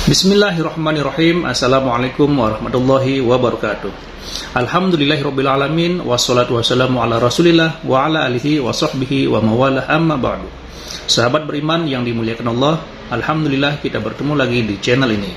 Bismillahirrahmanirrahim. Assalamualaikum warahmatullahi wabarakatuh. Alhamdulillahirrabbilalamin. Wassalatu wassalamu ala rasulillah wa ala alihi wa sahbihi wa mawalah amma ba'du. Sahabat beriman yang dimuliakan Allah, Alhamdulillah kita bertemu lagi di channel ini.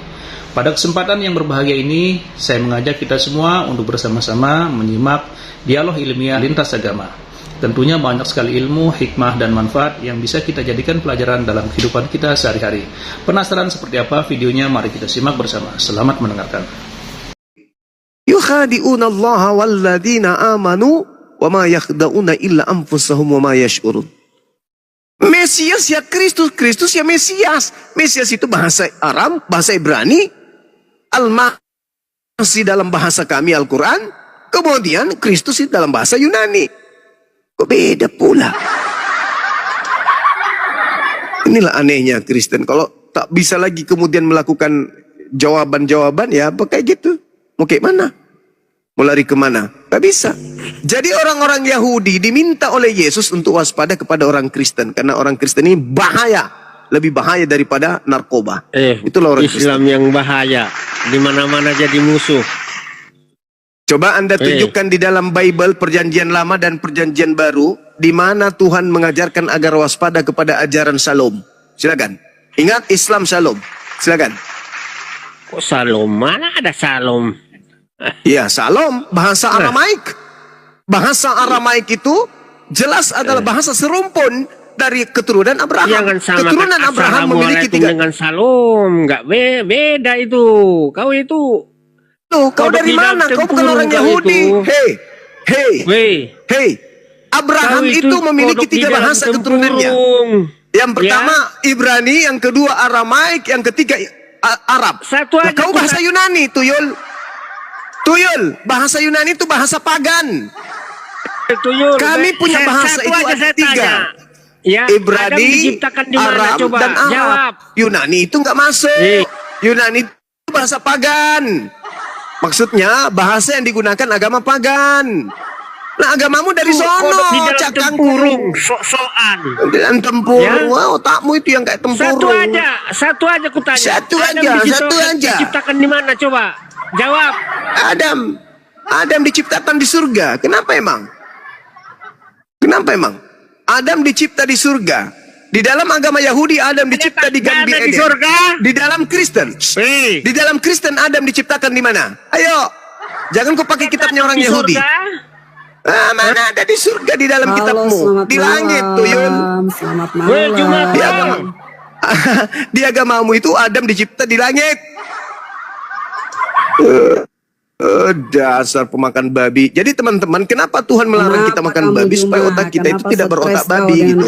Pada kesempatan yang berbahagia ini, saya mengajak kita semua untuk bersama-sama menyimak dialog ilmiah lintas agama. Tentunya banyak sekali ilmu, hikmah, dan manfaat yang bisa kita jadikan pelajaran dalam kehidupan kita sehari-hari. Penasaran seperti apa videonya? Mari kita simak bersama. Selamat mendengarkan. Yukhadi'una Allah walladzina amanu wa ma yakhda'una illa anfusahum wa ma yash'urun. Mesias ya Kristus, Kristus ya Mesias. Mesias itu bahasa Aram, bahasa Ibrani. Al-Masih dalam bahasa kami Al-Quran. Kemudian Kristus itu dalam bahasa Yunani. Kok beda pula? Inilah anehnya Kristen. Kalau tak bisa lagi kemudian melakukan jawaban-jawaban, ya apa kayak gitu? Mau kayak mana? Mau lari kemana? Tak bisa. Jadi orang-orang Yahudi diminta oleh Yesus untuk waspada kepada orang Kristen. Karena orang Kristen ini bahaya. Lebih bahaya daripada narkoba. Itulah orang Islam Kristen yang bahaya. Di mana-mana jadi musuh. Coba Anda tunjukkan di dalam Bible Perjanjian Lama dan Perjanjian Baru di mana Tuhan mengajarkan agar waspada kepada ajaran Shalom. Silakan. Ingat Islam Shalom. Silakan. Kok Shalom? Mana ada Shalom? Iya, Shalom bahasa Aramaik. Bahasa Aramaik itu jelas adalah bahasa serumpun dari keturunan Abraham. Jangan samakan keturunan Abraham memiliki tiga dengan Shalom. Enggak beda itu. Kau itu kau dari mana? Kau bukan orang Yahudi. Hei. Abraham itu memiliki tiga bahasa keturunannya. Yang pertama Ibrani, yang kedua Aramaik, yang ketiga Arab. Nah, kau bahasa Yunani, Tuyul. Bahasa Yunani itu bahasa pagan. Kami punya bahasa itu ada tiga. Ya, Ibrani, Arab, dan Arab. Jawab. Yunani itu nggak masuk. Yunani itu bahasa pagan. Maksudnya bahasa yang digunakan agama pagan. Nah, agamamu dari sono, tempurung, sok-sokan. Dan tempurung, ya? Otakmu itu yang kayak tempurung. Satu aja kutanya. Satu aja. Diciptakan di mana coba? Jawab. Adam diciptakan di surga. Kenapa emang? Adam dicipta di surga. Di dalam agama Yahudi Adam dicipta di Gan Eden. Di dalam Kristen. Di dalam Kristen Adam diciptakan di mana? Ayo. Jangan kau pakai kitabnya orang Yahudi. Mana ada di surga di dalam kitabmu? Di langit, Tuyul. Selamat malam. Di agamamu itu Adam dicipta di langit. Dasar pemakan babi. Jadi teman-teman, kenapa Tuhan melarang kita makan babi? Supaya otak kita itu tidak berotak babi gitu.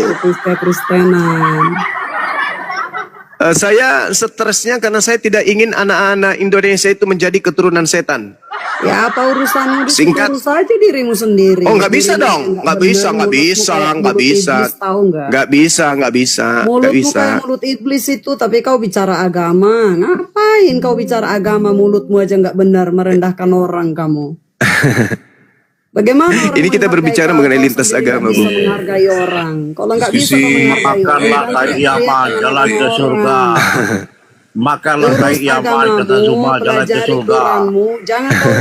Saya stresnya karena saya tidak ingin anak-anak Indonesia itu menjadi keturunan setan. Ya, apa urusanmu? Singkat. Urus saja dirimu sendiri. Oh, nggak bisa dong. Nggak bisa. Mulutmu kayak mulut iblis itu, tapi kau bicara agama. Ngapain kau bicara agama? Mulutmu aja nggak benar, merendahkan orang kamu. Bagaimana orang ini kita berbicara mengenai lintas agama, Bu. Menghargai orang. Kalau nggak bisa menghargai makanlah kayak jalan ke surga. Makanlah kayak kata Zuma jalan ke surga.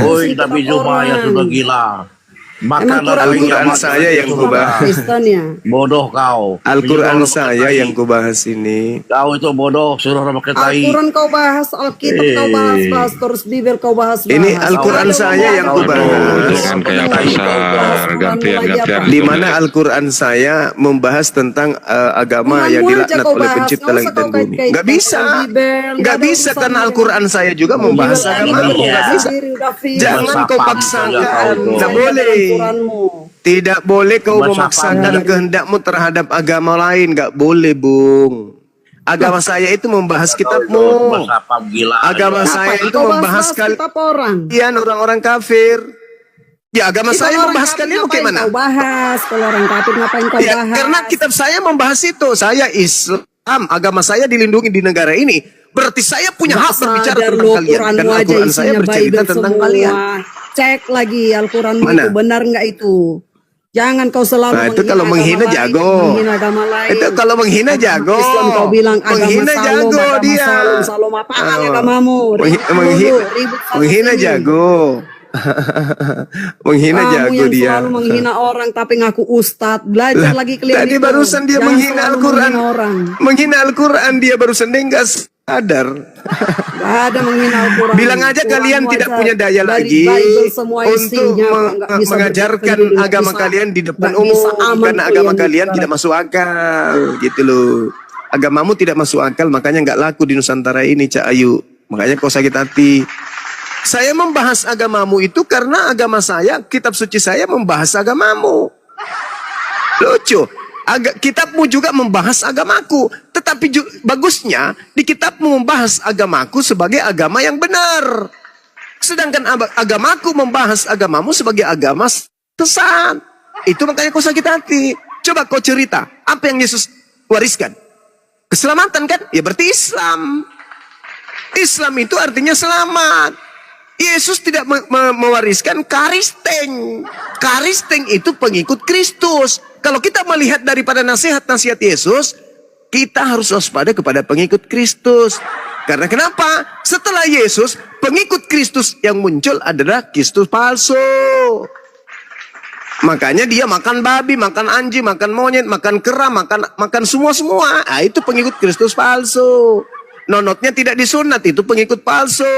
Oi, tapi Zuma ya sudah gila. Makanlah Al-Quran saya yang kubahas. Bodoh kau. Al-Quran saya yang kubahas ini. Kau itu bodoh, suruh orang pakai tai. Al-Quran kau bahas, Alkitab kau bahas, terus bibir kau bahas. Ini Al-Quran saya yang kubahas. Di mana Al-Quran saya membahas tentang agama yang dilaknat oleh pencipta langit dan bumi. Gak bisa karena Al-Quran saya juga membahas agama. Gak bisa. Jangan kau paksakan. Gak boleh. Tidak boleh kau memaksakan kehendakmu terhadap agama lain. Gak boleh, Bung. Agama saya itu membahas kitabmu. Agama saya itu membahas kalian orang-orang kafir. Ya, agama saya membahas kalian bagaimana? Kau bahas kalau orang kafir ngapain kau bahas? Karena kitab saya membahas itu. Saya Islam, agama saya dilindungi di negara ini. Berarti saya punya hak berbicara tentang kalian. Karena Al-Quran saya bercerita tentang kalian. Cek lagi Al-Quranmu itu benar nggak itu? Jangan kau selalu Nah, itu kalau menghina jago. menghina agama lain. Itu kalau menghina jago. Islam kau bilang agama Menghina salom, jago agama dia. salom apaan agamamu? Ribut Menghina, ribut sana menghina sini. jago. Menghina Kamu jago yang dia. selalu menghina orang tapi ngaku ustadz. Belajar lagi kalian Tadi itu. barusan dia Jangan menghina selalu Al-Quran. menghina orang. Menghina Al-Quran dia barusan, dia nggak sadar. Gak ada menghina Al-Quran. Bilang aja Quran kalian tidak aja punya daya dari lagi Bible semua untuk isinya, kok nggak bisa mengajarkan berdiri, nggak agama bisa- kalian di depan nggak bisa umum, aman karena tuh agama yang kalian bicara. tidak masuk akal, gitu loh. Agamamu tidak masuk akal, makanya nggak laku di Nusantara ini, Cak Ayu. Makanya kau sakit hati. Saya membahas agamamu itu karena agama saya, kitab suci saya membahas agamamu. Lucu. Kitabmu juga membahas agamaku. Tetapi bagusnya di kitabmu membahas agamaku sebagai agama yang benar. Sedangkan agamaku membahas agamamu sebagai agama sesat. Itu makanya kau sakit hati. Coba kau cerita, apa yang Yesus wariskan? Keselamatan kan? Ya berarti Islam. Islam itu artinya selamat. Yesus tidak mewariskan karisteng. Karisteng itu pengikut Kristus. Kalau kita melihat daripada nasihat-nasihat Yesus, kita harus waspada kepada pengikut Kristus. Karena kenapa? Setelah Yesus, pengikut Kristus yang muncul adalah Kristus palsu. Makanya dia makan babi, makan anjing, makan monyet, makan kera, makan semua-semua. Ah, itu pengikut Kristus palsu. Nonotnya tidak disunat, itu pengikut palsu.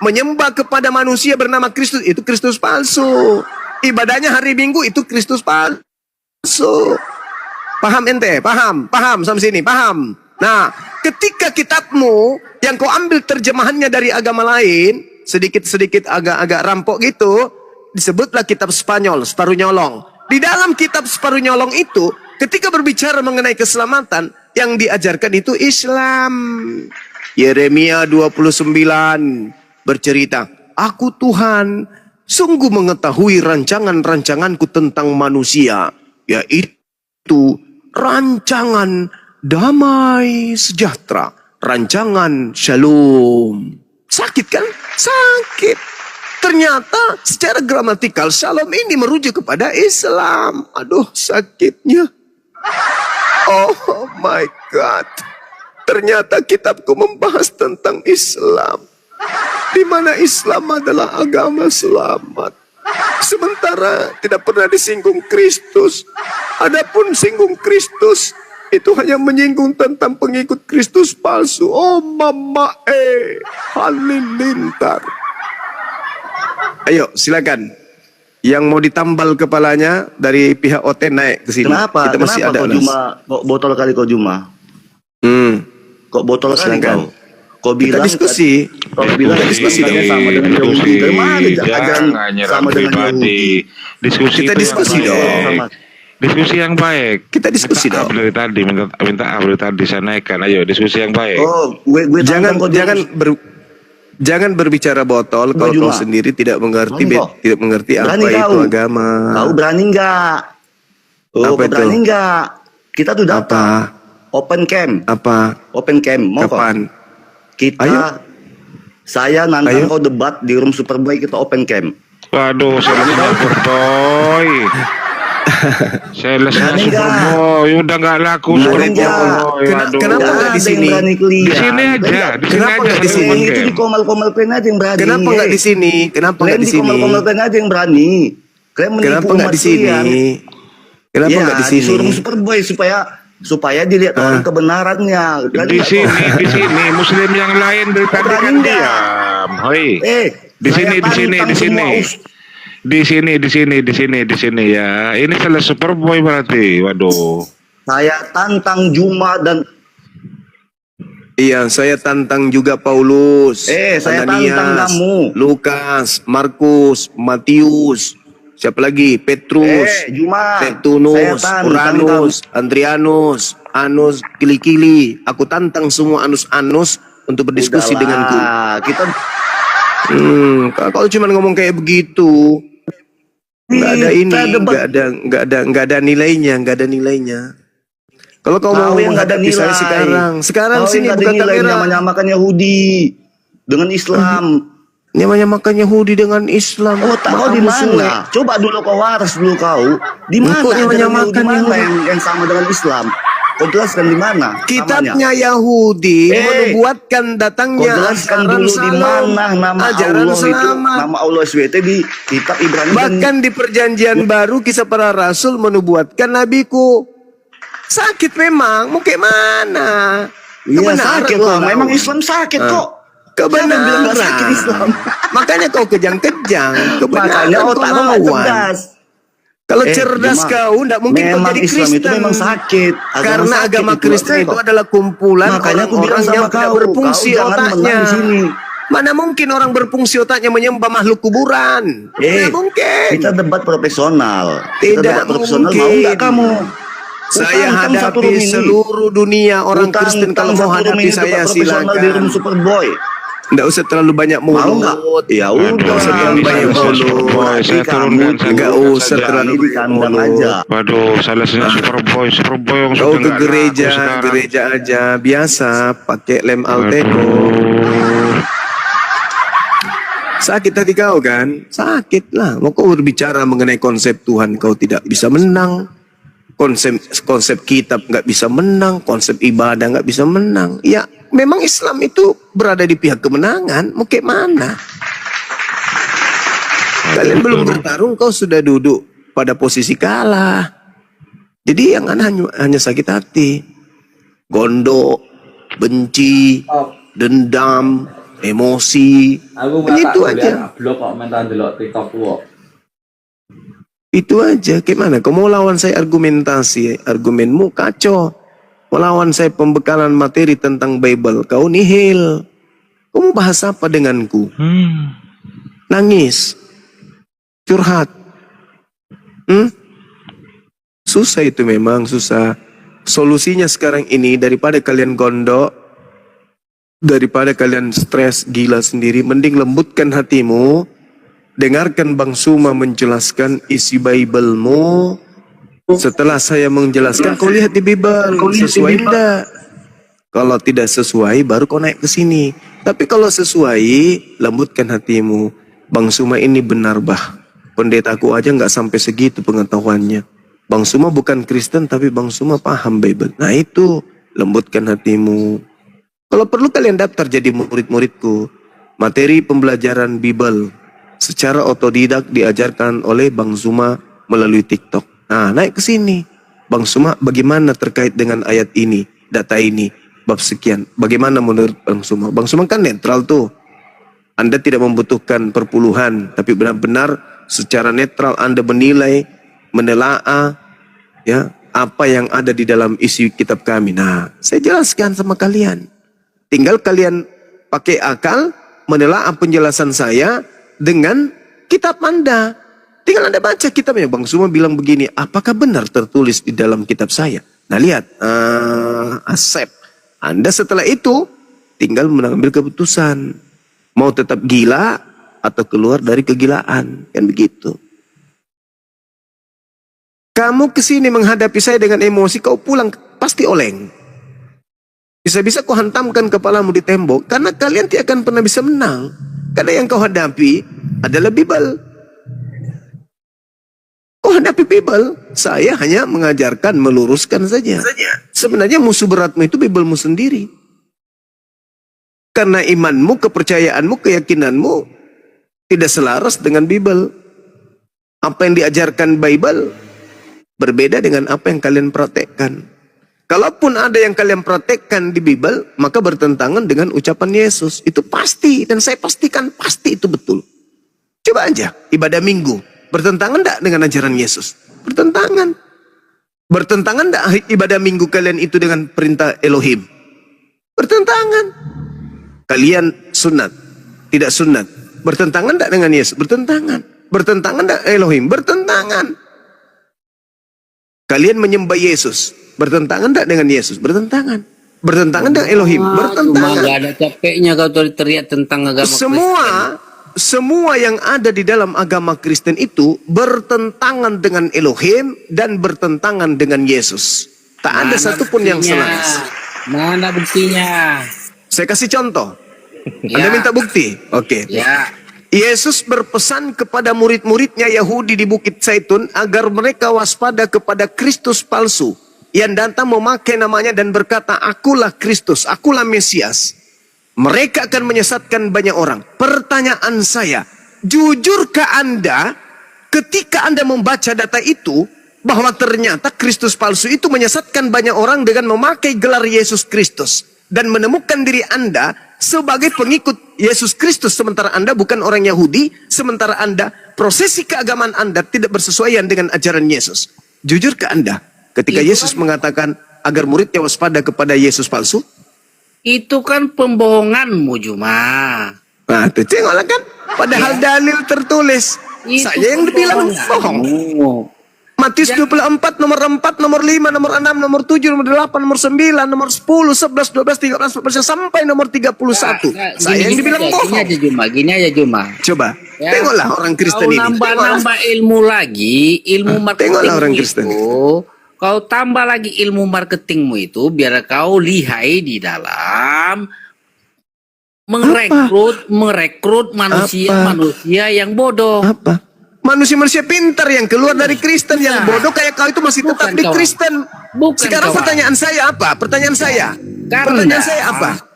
Menyembah kepada manusia bernama Kristus, itu Kristus palsu. Ibadahnya hari Minggu, itu Kristus palsu. Paham ente? Paham? Paham sampai sini? Paham? Nah, ketika kitabmu yang kau ambil terjemahannya dari agama lain, sedikit-sedikit agak-agak rampok gitu, disebutlah kitab Spanyol, separuh nyolong. Di dalam kitab separuh nyolong itu, ketika berbicara mengenai keselamatan, yang diajarkan itu Islam. Yeremia 29 bercerita, aku Tuhan sungguh mengetahui rancangan-rancanganku tentang manusia, yaitu rancangan damai sejahtera, rancangan shalom. Sakit kan? Sakit. Ternyata secara gramatikal shalom ini merujuk kepada Islam. Aduh, sakitnya. Oh my God. Ternyata kitabku membahas tentang Islam, di mana Islam adalah agama selamat. Sementara tidak pernah disinggung Kristus. Adapun singgung Kristus, itu hanya menyinggung tentang pengikut Kristus palsu. Oh mama halilintar. Ayo silakan. Yang mau ditambal kepalanya dari pihak OT naik ke sini. Kenapa? Kita masih Kenapa ada kau Juma? Kok botol kali kau Juma? Kok botol kali Silakan. kau? Kau bilang diskusi. Kau bilang diskusi katanya dong. sama dengan Yahudi. Dari mana ajaran Jangan nyerang sama dengan pribadi. Yahudi? Diskusi Kita itu diskusi yang dong. baik. Diskusi yang baik. Kita diskusi minta dong. Dari tadi minta dari tadi saya naikkan. Ayo diskusi yang baik. Oh, gue Jangan tantang kau jangan berbicara botol kalau kau Juma. sendiri tidak mengerti Berani kau? tidak mengerti Berani apa itu kau? agama. Kau berani nggak? Oh, Apa kau itu? berani nggak? Kita tuh Apa? datang. Open camp. Apa? Open camp. Mau kok? Kapan? Kita Ayo. Saya nantang Ayo. kau debat di room Superboy, kita open camp. Waduh, saya Superboy. Salesnya Berani nggak? Superboy udah nggak laku Berani Superboy. nggak? Aduh. Kenapa nggak di ada yang sini? berani keluar. Di sini aja, di sini Kenapa aja. nggak di saya sini? open Itu camp. di komal-komal pen aja yang berani. Kenapa nggak di sini? Kenapa Kalian nggak di di sini? komal-komal pen aja yang berani. Kalian menipu Kenapa nggak umat di sini? kalian. Kenapa Ya, nggak di sini? disuruh Superboy supaya dilihat orang kebenarannya. Kalian Di nggak sini Muslim yang lain dari tadi Berani kan nggak? diam. Hoi. tahu. Di sini Saya tantang semua di sini ya. Ini salah Superboy berarti. Waduh. Saya tantang Juma dan Iya, saya tantang juga Paulus, saya Ananias, tantang kamu. Lukas, Markus, Matius, siapa lagi? Petrus, Juma. Saya Septunus, tantang Uranus, Andrianus, Anus, Kili-Kili. Aku tantang semua Anus-Anus untuk berdiskusi denganku. Kita Kalau cuma ngomong kayak begitu, nggak ada ini, Kita debat. nggak ada nilainya, nggak ada nilainya. Kalau kau mau Kau yang nggak ada menghadapi saya nilai. sekarang Kau sini yang nggak ada bukan nilai kamera. menyamakan Yahudi dengan Islam. Namanya makan Yahudi dengan Islam. Otak kau di mana? Coba dulu kau waras dulu kau. Di mana namanya ajaran makan Yahudi mana Yahudi? yang sama dengan Islam? Kau jelaskan di mana? Kitabnya Yahudi menubuatkan Kau datangnya jelaskan ajaran dulu di salam, mana nama ajaran Allah itu, selamat. nama Allah SWT di kitab Ibrani. Bahkan di perjanjian baru kisah para rasul menubuatkan nabiku. Sakit memang, mau kayak mana? Iya sakit kok, memang Islam sakit kok. Siapa yang bilang nggak sakit Islam? Makanya kau kejang-kejang. Makanya Kebenaran otak kau kau nggak lawan. cerdas. Kalau cerdas memang- kau, tidak mungkin kau memang jadi Islam Kristen. itu memang sakit. Karena sakit agama itu, Kristen itu kok. adalah kumpulan Makanya aku bilang orang-orang sama yang tidak kau, berfungsi kau jangan otaknya. menang di sini. Mana mungkin orang berfungsi otaknya menyembah makhluk kuburan? Tidak mungkin. Kita debat profesional. Kita Tidak debat profesional, mungkin. mau nggak kamu? Saya Utang satu room hadapi ini. seluruh dunia orang Utang Kristen. Kalau satu mau room hadapi ini saya debat profesional di room silakan. Superboy. Tidak usah terlalu banyak Mau nggak? mulut. Ya udah. Nggak usah terlalu banyak mulut. Saya turunkan Nggak usah saja. terlalu di kandang mulut. aja. Waduh, salah satu Superboy yang Kau sudah ke nggak laku sekarang. gereja aja biasa pakai lem Alteco. Aduh. Sakit hati kau kan? Sakit lah. Mau kau berbicara mengenai konsep Tuhan kau tidak bisa menang. Konsep kitab nggak bisa menang. Konsep ibadah nggak bisa menang. Ya memang Islam itu berada di pihak kemenangan. Mau kayak mana? Kalian belum bertarung kau sudah duduk pada posisi kalah. Jadi yang hanya sakit hati. Gondok, benci, dendam, emosi. Hanya itu aja. Blok kok mentan delok TikTok kok. Itu aja. Gimana? Kau mau lawan saya argumentasi, argumenmu kacau. Mau lawan saya pembekalan materi tentang Bible, kau nihil. Kau mau bahas apa denganku? Nangis, curhat. Susah itu memang, susah. Solusinya sekarang ini daripada kalian gondok, daripada kalian stres gila sendiri, mending lembutkan hatimu. Dengarkan Bang Suma menjelaskan isi Bible-mu. Setelah saya menjelaskan, kau lihat di Bible, sesuai tidak? Kalau tidak sesuai, baru kau naik ke sini. Tapi kalau sesuai, lembutkan hatimu. Bang Suma ini benar bah. Pendetaku aja nggak sampai segitu pengetahuannya. Bang Suma bukan Kristen, tapi Bang Suma paham Bible. Nah itu, lembutkan hatimu. Kalau perlu kalian daftar jadi murid-muridku. Materi pembelajaran Bible secara otodidak diajarkan oleh Bang Suma melalui TikTok. Nah, naik ke sini. Bang Suma, bagaimana terkait dengan ayat ini, data ini, bab sekian? Bagaimana menurut Bang Suma? Bang Suma kan netral tuh. Anda tidak membutuhkan perpuluhan, tapi benar-benar secara netral Anda menilai, menelaah, ya, apa yang ada di dalam isi kitab kami. Nah, saya jelaskan sama kalian. Tinggal kalian pakai akal, menelaah penjelasan saya dengan kitab Anda. Tinggal Anda baca kitabnya. Bang Suma bilang begini, apakah benar tertulis di dalam kitab saya? Nah lihat, Asep. Anda setelah itu tinggal mengambil keputusan. Mau tetap gila atau keluar dari kegilaan. Kan begitu. Kamu kesini menghadapi saya dengan emosi, kau pulang pasti oleng. Bisa-bisa kau hantamkan kepalamu di tembok, karena kalian tidak akan pernah bisa menang. Karena yang kau hadapi adalah Bible. Kau hadapi Bible, saya hanya mengajarkan, meluruskan saja. Sebenarnya musuh beratmu itu Bible-mu sendiri. Karena imanmu, kepercayaanmu, keyakinanmu tidak selaras dengan Bible. Apa yang diajarkan Bible berbeda dengan apa yang kalian praktekkan. Kalaupun ada yang kalian praktekkan di Bible, maka bertentangan dengan ucapan Yesus. Itu pasti, dan saya pastikan pasti itu betul. Coba aja, ibadah minggu. Bertentangan enggak dengan ajaran Yesus? Bertentangan. Bertentangan enggak ibadah minggu kalian itu dengan perintah Elohim? Bertentangan. Kalian sunat, tidak sunat. Bertentangan enggak dengan Yesus? Bertentangan. Bertentangan enggak Elohim? Bertentangan. Kalian menyembah Yesus. Bertentangan enggak dengan Yesus? Bertentangan. Bertentangan dengan Elohim? Bertentangan. Gak ada capeknya kau teriak tentang agama Semua yang ada di dalam agama Kristen itu bertentangan dengan Elohim dan bertentangan dengan Yesus. Tak ada satupun yang selaras. Mana buktinya? Saya kasih contoh. Ya. Anda minta bukti? Oke. Ya. Yesus berpesan kepada murid-muridnya Yahudi di Bukit Zaitun agar mereka waspada kepada Kristus palsu yang datang memakai namanya dan berkata, akulah Kristus, akulah Mesias. Mereka akan menyesatkan banyak orang. Pertanyaan saya, jujurkah Anda ketika Anda membaca data itu, bahwa ternyata Kristus palsu itu menyesatkan banyak orang dengan memakai gelar Yesus Kristus, dan menemukan diri Anda sebagai pengikut Yesus Kristus, sementara Anda bukan orang Yahudi, sementara Anda prosesi keagamaan Anda tidak bersesuaian dengan ajaran Yesus. Jujur ke Anda ketika Yesus mengatakan agar muridnya waspada kepada Yesus palsu? Itu kan pembohonganmu, Juma. Nah, itu tengoklah kan, padahal dalil tertulis. Itu Saya yang dibilang bohong. Matius 24, nomor 4, nomor 5, nomor 6, nomor 7, nomor 8, nomor 9, nomor 10, 11, 12, 13, 14, sampai nomor 31. Saya yang dibilang bohong. Gini aja Juma. Coba, Ya. tengoklah orang Kristen ini. Nambah-nambah ilmu lagi, ilmu marketing tengoklah orang Kristen. itu. Kau tambah lagi ilmu marketingmu itu, biar kau lihai di dalam merekrut manusia yang bodoh. Apa? Manusia-manusia pintar yang keluar dari Kristen, yang bodoh kayak kau itu masih tetap di Kristen. Sekarang pertanyaan saya apa? Pertanyaan saya apa?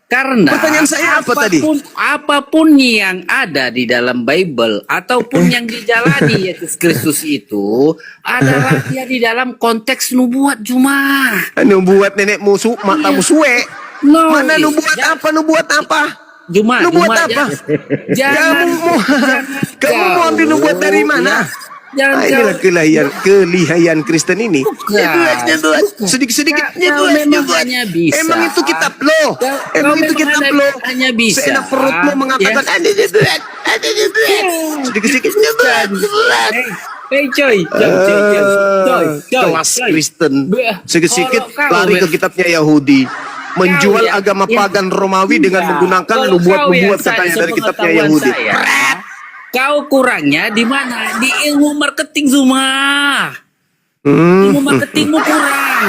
Karena pertanyaan saya apa tadi? Apapun yang ada di dalam Bible ataupun yang dijalani Yesus Kristus itu adalah dia di dalam konteks nubuat Juma. Nubuat nenek musuh, matamu suwe. Mana nubuat apa? Juma, apa? Kamu mau ambil nubuat dari mana? Inilah kelihayan Kristen ini. Sedikit-sedikit nyebut. Emang itu kitab lo. Hanya bisa. Seenak perutmu mengatakan ada nyebut. Sedikit-sedikit nyebut. Coy. Kelas Kristen. Sedikit-sedikit lari ke kitabnya Yahudi. Menjual agama pagan Romawi dengan menggunakan nubuat-nubuat katanya dari kitabnya Yahudi. Kau kurangnya di mana? Di ilmu marketing Zuma. Ilmu marketingmu kurang.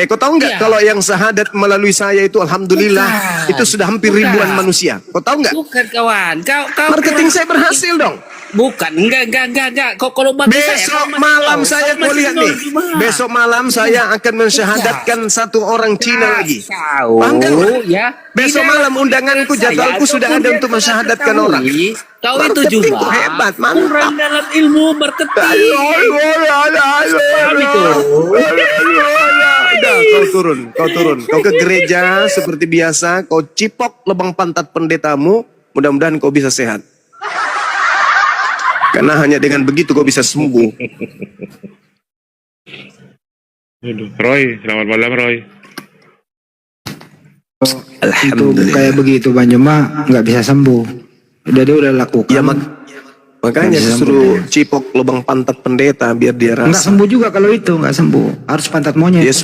Kau tahu nggak kalau yang syahadat melalui saya itu alhamdulillah itu sudah hampir ribuan manusia. Kau tahu nggak? Bukan kawan. Kau marketing saya berhasil dong. Bukan, enggak. Kalau besok malam saya kau lihat nih. Besok malam saya akan mensyahadatkan satu orang Cina lagi. Tahu ya. Besok malam undanganku, jadwalku sudah ada untuk mensyahadatkan orang. Kau itu juga hebat, kurang dalam ilmu marketing. Udah, kau turun. Kau ke gereja seperti biasa, kau cipok lubang pantat pendetamu, mudah-mudahan kau bisa sehat. Karena hanya dengan begitu kau bisa sembuh. Roy, selamat malam Roy. Alhamdulillah. Itu kayak begitu Bang Juma nggak bisa sembuh. Dia udah lakukan. Ya, makanya suruh cipok lubang pantat pendeta biar dia rasa. Nggak sembuh juga kalau itu, nggak sembuh. Harus pantat monyet. Yes,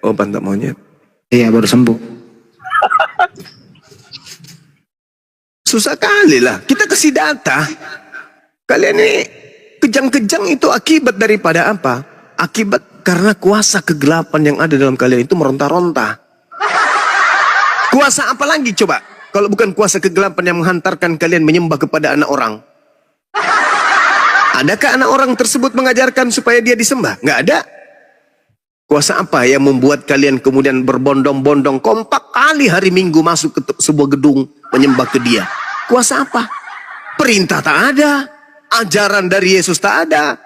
pantat monyet. Iya, baru sembuh. Susah kali lah. Kita kasih data. Kalian ini kejang-kejang itu akibat daripada apa? Akibat karena kuasa kegelapan yang ada dalam kalian itu meronta-ronta. Kuasa apa lagi coba? Kalau bukan kuasa kegelapan yang menghantarkan kalian menyembah kepada anak orang. Adakah anak orang tersebut mengajarkan supaya dia disembah? Nggak ada. Kuasa apa yang membuat kalian kemudian berbondong-bondong kompak kali hari Minggu masuk ke sebuah gedung menyembah ke dia? Kuasa apa? Perintah tak ada. Ajaran dari Yesus tak ada.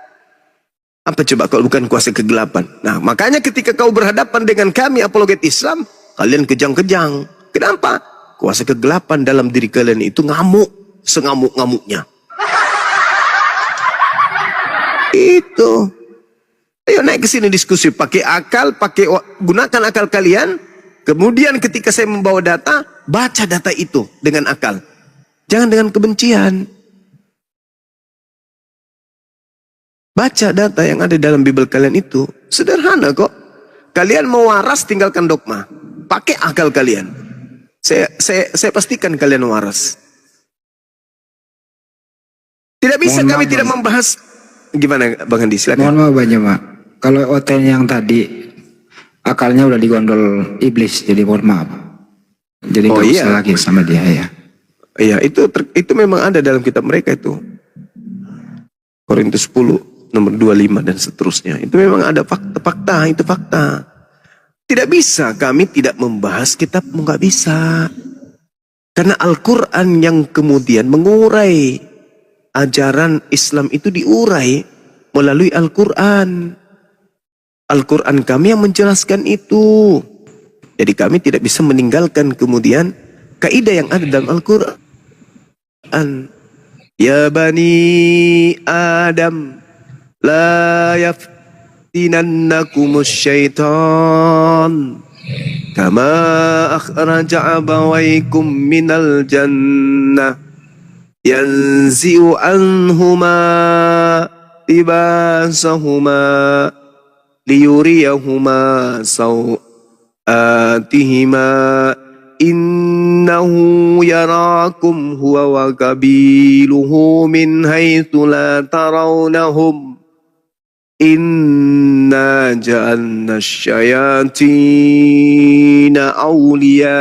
Apa coba kalau bukan kuasa kegelapan? Nah, makanya ketika kau berhadapan dengan kami apologet Islam, kalian kejang-kejang. Kenapa? Kuasa kegelapan dalam diri kalian itu ngamuk, sengamuk-ngamuknya. Itu. Ayo naik ke sini diskusi, pakai akal, gunakan akal kalian. Kemudian ketika saya membawa data, baca data itu dengan akal. Jangan dengan kebencian. Baca data yang ada dalam Bible kalian itu. Sederhana kok. Kalian mau waras, tinggalkan dogma. Pakai akal kalian. Saya pastikan kalian waras. Tidak bisa kami tidak membahas. Gimana Bang Andi? Silakan. Mohon maaf Bang Juma. Kalau hotel yang tadi akalnya udah digondol iblis, jadi mohon maaf. Jadi nggak usah lagi sama dia ya. Iya, itu memang ada dalam kitab mereka itu. Korintus 10 nomor 25 dan seterusnya. Itu memang ada fakta-fakta, itu fakta. Tidak bisa kami tidak membahas kitabmu, nggak bisa. Karena Al-Quran yang kemudian mengurai ajaran Islam itu diurai melalui Al-Quran. Al-Quran kami yang menjelaskan itu. Jadi kami tidak bisa meninggalkan kemudian kaidah yang ada dalam Al-Quran. Ya bani Adam, la yaftinannakumus syaitan kama akhraja abawaykum minal jannah yanzi'u anhuma libasahuma liyuriyahuma sawatihima innahu yarakum huwa wa qabiluhu min haitsu la tarawnahum inna ja'alna syayatina awliya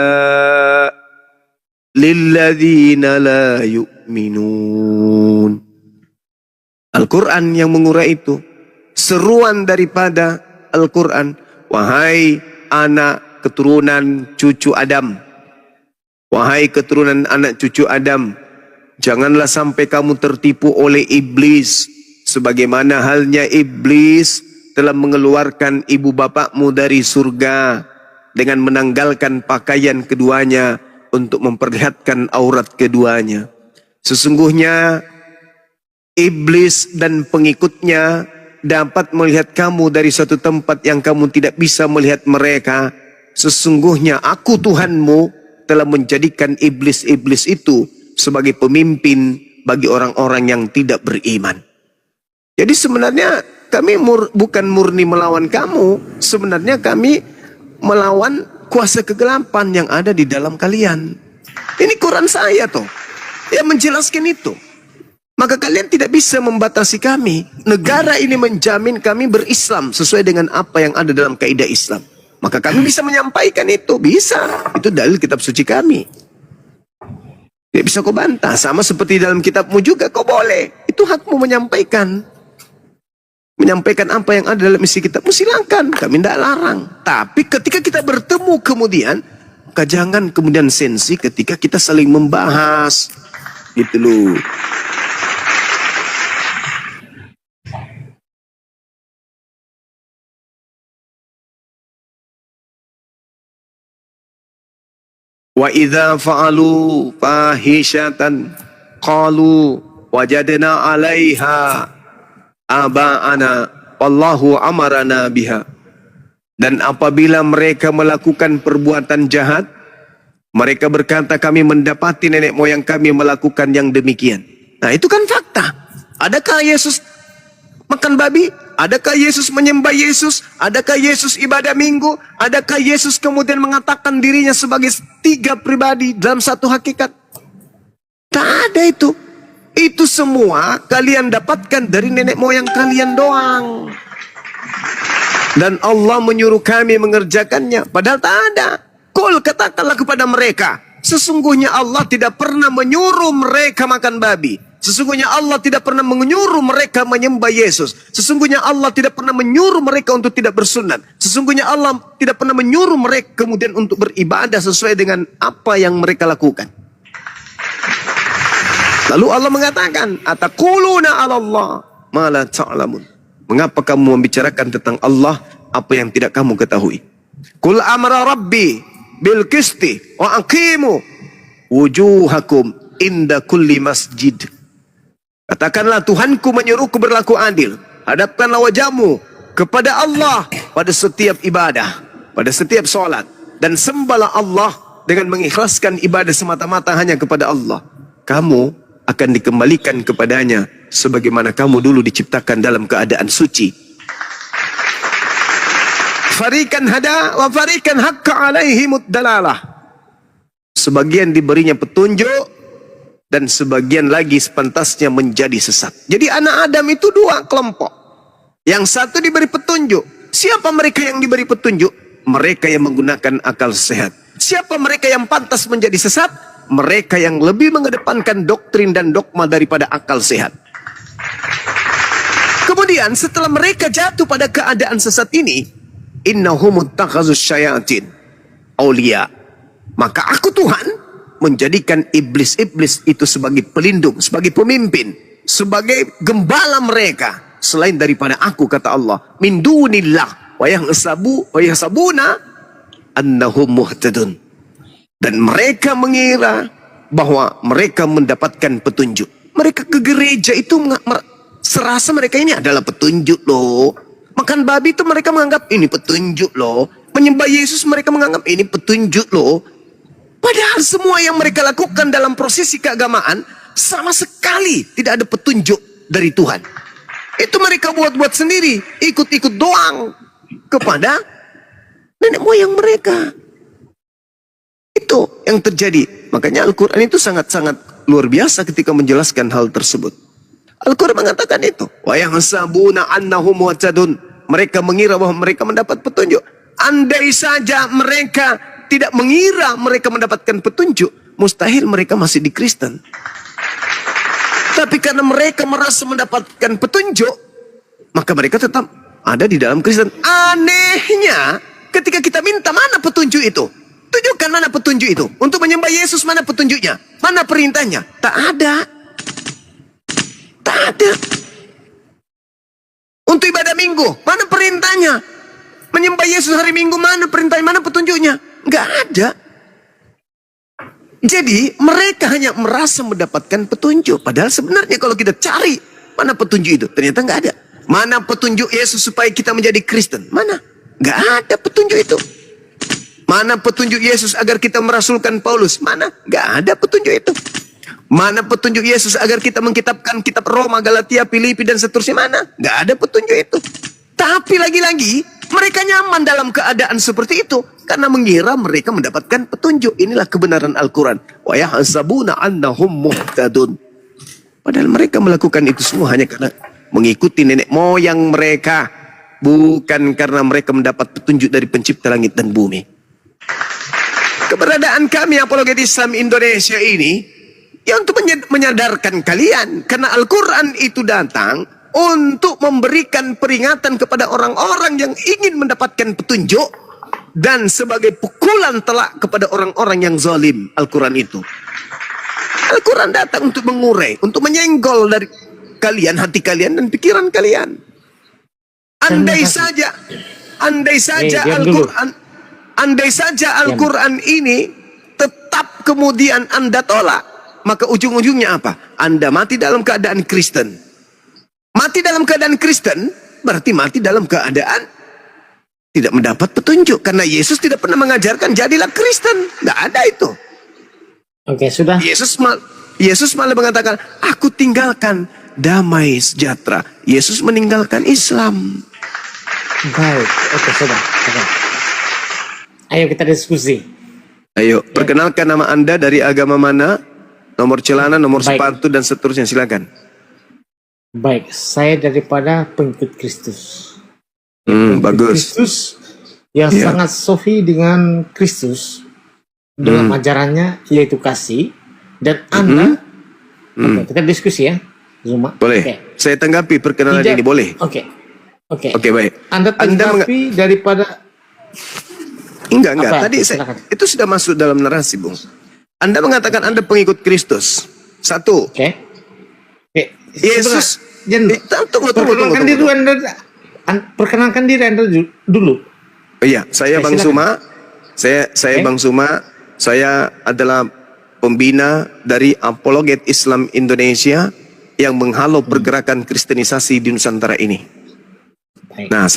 lilladzina la yu'minun. Al-Quran yang mengurai itu. Seruan daripada Al-Quran. Wahai anak keturunan cucu Adam. Wahai keturunan anak cucu Adam. Janganlah sampai kamu tertipu oleh iblis. Sebagaimana halnya iblis telah mengeluarkan ibu bapakmu dari surga. Dengan menanggalkan pakaian keduanya. Untuk memperlihatkan aurat keduanya. Sesungguhnya iblis dan pengikutnya dapat melihat kamu dari suatu tempat yang kamu tidak bisa melihat mereka. Sesungguhnya aku Tuhanmu telah menjadikan iblis-iblis itu sebagai pemimpin bagi orang-orang yang tidak beriman. Jadi sebenarnya kami bukan murni melawan kamu. Sebenarnya kami melawan kuasa kegelapan yang ada di dalam kalian. Ini Quran saya toh yang menjelaskan itu. Maka kalian tidak bisa membatasi kami. Negara ini menjamin kami berislam sesuai dengan apa yang ada dalam kaidah Islam. Maka kami bisa menyampaikan itu. Bisa. Itu dalil kitab suci kami. Tidak bisa kau bantah. Sama seperti dalam kitabmu juga kau boleh. Itu hakmu menyampaikan. Menyampaikan apa yang ada dalam isi kitabmu silakan. Kami tidak larang. Tapi ketika kita bertemu kemudian, maka jangan kemudian sensi ketika kita saling membahas. Gitu loh. Wa idza fa'alu fahishatan qalu wajadna 'alaiha aba'ana wallahu amarana biha. Dan apabila mereka melakukan perbuatan jahat, mereka berkata kami mendapati nenek moyang kami melakukan yang demikian. Nah, itu kan fakta. Adakah Yesus makan babi? Adakah Yesus menyembah Yesus? Adakah Yesus ibadah minggu? Adakah Yesus kemudian mengatakan dirinya sebagai tiga pribadi dalam satu hakikat? Tak ada itu. Itu semua kalian dapatkan dari nenek moyang kalian doang. Dan Allah menyuruh kami mengerjakannya. Padahal tak ada. Qul, katakanlah kepada mereka. Sesungguhnya Allah tidak pernah menyuruh mereka makan babi. Sesungguhnya Allah tidak pernah menyuruh mereka menyembah Yesus. Sesungguhnya Allah tidak pernah menyuruh mereka untuk tidak bersunat. Sesungguhnya Allah tidak pernah menyuruh mereka kemudian untuk beribadah sesuai dengan apa yang mereka lakukan. Lalu Allah mengatakan, ataquluna 'ala Allah ma la ta'lamun. Mengapa kamu membicarakan tentang Allah apa yang tidak kamu ketahui? Qul amara rabbi bil qisti wa aqimu wujuhakum inda kulli masjid. Katakanlah, Tuhanku menyuruhku berlaku adil. Hadapkanlah wajahmu kepada Allah pada setiap ibadah, pada setiap solat. Dan sembahlah Allah dengan mengikhlaskan ibadah semata-mata hanya kepada Allah. Kamu akan dikembalikan kepadanya sebagaimana kamu dulu diciptakan dalam keadaan suci. Farikan hada wa farikan haqqa alaihimud dalalah. Sebagian diberinya petunjuk dan sebagian lagi sepantasnya menjadi sesat. Jadi anak Adam itu dua kelompok. Yang satu diberi petunjuk. Siapa mereka yang diberi petunjuk? Mereka yang menggunakan akal sehat. Siapa mereka yang pantas menjadi sesat? mereka yang lebih mengedepankan doktrin dan dogma daripada akal sehat. Kemudian setelah mereka jatuh pada keadaan sesat ini, innahum ittakhazus syayatin auliya, maka aku Tuhan menjadikan iblis-iblis itu sebagai pelindung, sebagai pemimpin, sebagai gembala mereka selain daripada aku, kata Allah. Min dunillah wa yahsabuna annahum muhtadun. Dan mereka mengira bahwa mereka mendapatkan petunjuk. Mereka ke gereja itu serasa mereka ini adalah petunjuk loh. Makan babi itu mereka menganggap ini petunjuk loh. Menyembah Yesus mereka menganggap ini petunjuk loh. Padahal semua yang mereka lakukan dalam prosesi keagamaan sama sekali tidak ada petunjuk dari Tuhan. Itu mereka buat-buat sendiri, ikut-ikut doang kepada nenek moyang mereka. Itu yang terjadi. Makanya Al-Quran itu sangat-sangat luar biasa ketika menjelaskan hal tersebut. Al-Quran mengatakan itu. Wa yahsabuna annahum muhtadun. Mereka mengira bahwa mereka mendapat petunjuk. Andai saja mereka tidak mengira mereka mendapatkan petunjuk, mustahil mereka masih di Kristen. Tapi karena mereka merasa mendapatkan petunjuk, maka mereka tetap ada di dalam Kristen. Anehnya, ketika kita minta mana petunjuk itu? Tunjukkan mana petunjuk itu. Untuk menyembah Yesus mana petunjuknya? Mana perintahnya? Tak ada. Tak ada. Untuk ibadah minggu, mana perintahnya? Menyembah Yesus hari Minggu, mana perintahnya? Mana petunjuknya? Nggak ada. Jadi mereka hanya merasa mendapatkan petunjuk. Padahal sebenarnya kalau kita cari mana petunjuk itu, ternyata nggak ada. Mana petunjuk Yesus supaya kita menjadi Kristen? Mana? Nggak ada petunjuk itu. Mana petunjuk Yesus agar kita merasulkan Paulus? Mana? Nggak ada petunjuk itu. Mana petunjuk Yesus agar kita mengkitabkan kitab Roma, Galatia, Filipi, dan seterusnya? Mana? Nggak ada petunjuk itu. Tapi lagi-lagi mereka nyaman dalam keadaan seperti itu karena mengira mereka mendapatkan petunjuk. Inilah kebenaran Al-Quran. Wa yahsabuna annahum muhtadun. Padahal mereka melakukan itu semua hanya karena mengikuti nenek moyang mereka, bukan karena mereka mendapat petunjuk dari Pencipta langit dan bumi. Keberadaan kami Apologet Islam Indonesia ini ya untuk menyadarkan kalian, karena Al-Quran itu datang untuk memberikan peringatan kepada orang-orang yang ingin mendapatkan petunjuk dan sebagai pukulan telak kepada orang-orang yang zalim. Al-Quran itu, Al-Quran datang untuk mengurai, untuk menyenggol dari kalian, hati kalian dan pikiran kalian. Andai saja Al-Quran ini tetap kemudian Anda tolak, maka ujung-ujungnya apa? Anda mati dalam keadaan Kristen. Mati dalam keadaan Kristen berarti mati dalam keadaan tidak mendapat petunjuk, karena Yesus tidak pernah mengajarkan jadilah Kristen. Nggak ada itu. Oke, sudah. Yesus malah mengatakan, aku tinggalkan damai sejahtera. Yesus meninggalkan Islam. Baik, oke, sudah. Oke. Ayo kita diskusi. Ayo, perkenalkan nama Anda, dari agama mana, nomor celana, nomor Baik. sepatu, dan seterusnya. Silakan. Baik, saya daripada pengikut Kristus. Bagus. Kristus yang sangat sofi dengan Kristus dalam ajarannya, yaitu kasih. Dan Anda, oke, kita diskusi ya, Zuma. Boleh. Oke. Saya tanggapi perkenalan ini, boleh? Oke. Oke, baik. Anda tanggapi daripada Enggak. Apa? Tadi Silakan. itu sudah masuk dalam narasi, Bung. Anda mengatakan Anda pengikut Kristus. Satu. Oke. Yesus. Tunggu. Perkenalkan diri Anda. Perkenalkan diri Anda dulu. Oh iya, saya Bang silakan. Suma. Saya Bang Suma. Saya adalah pembina dari Apologet Islam Indonesia yang menghalau pergerakan kristenisasi di Nusantara ini. Baik. Nah,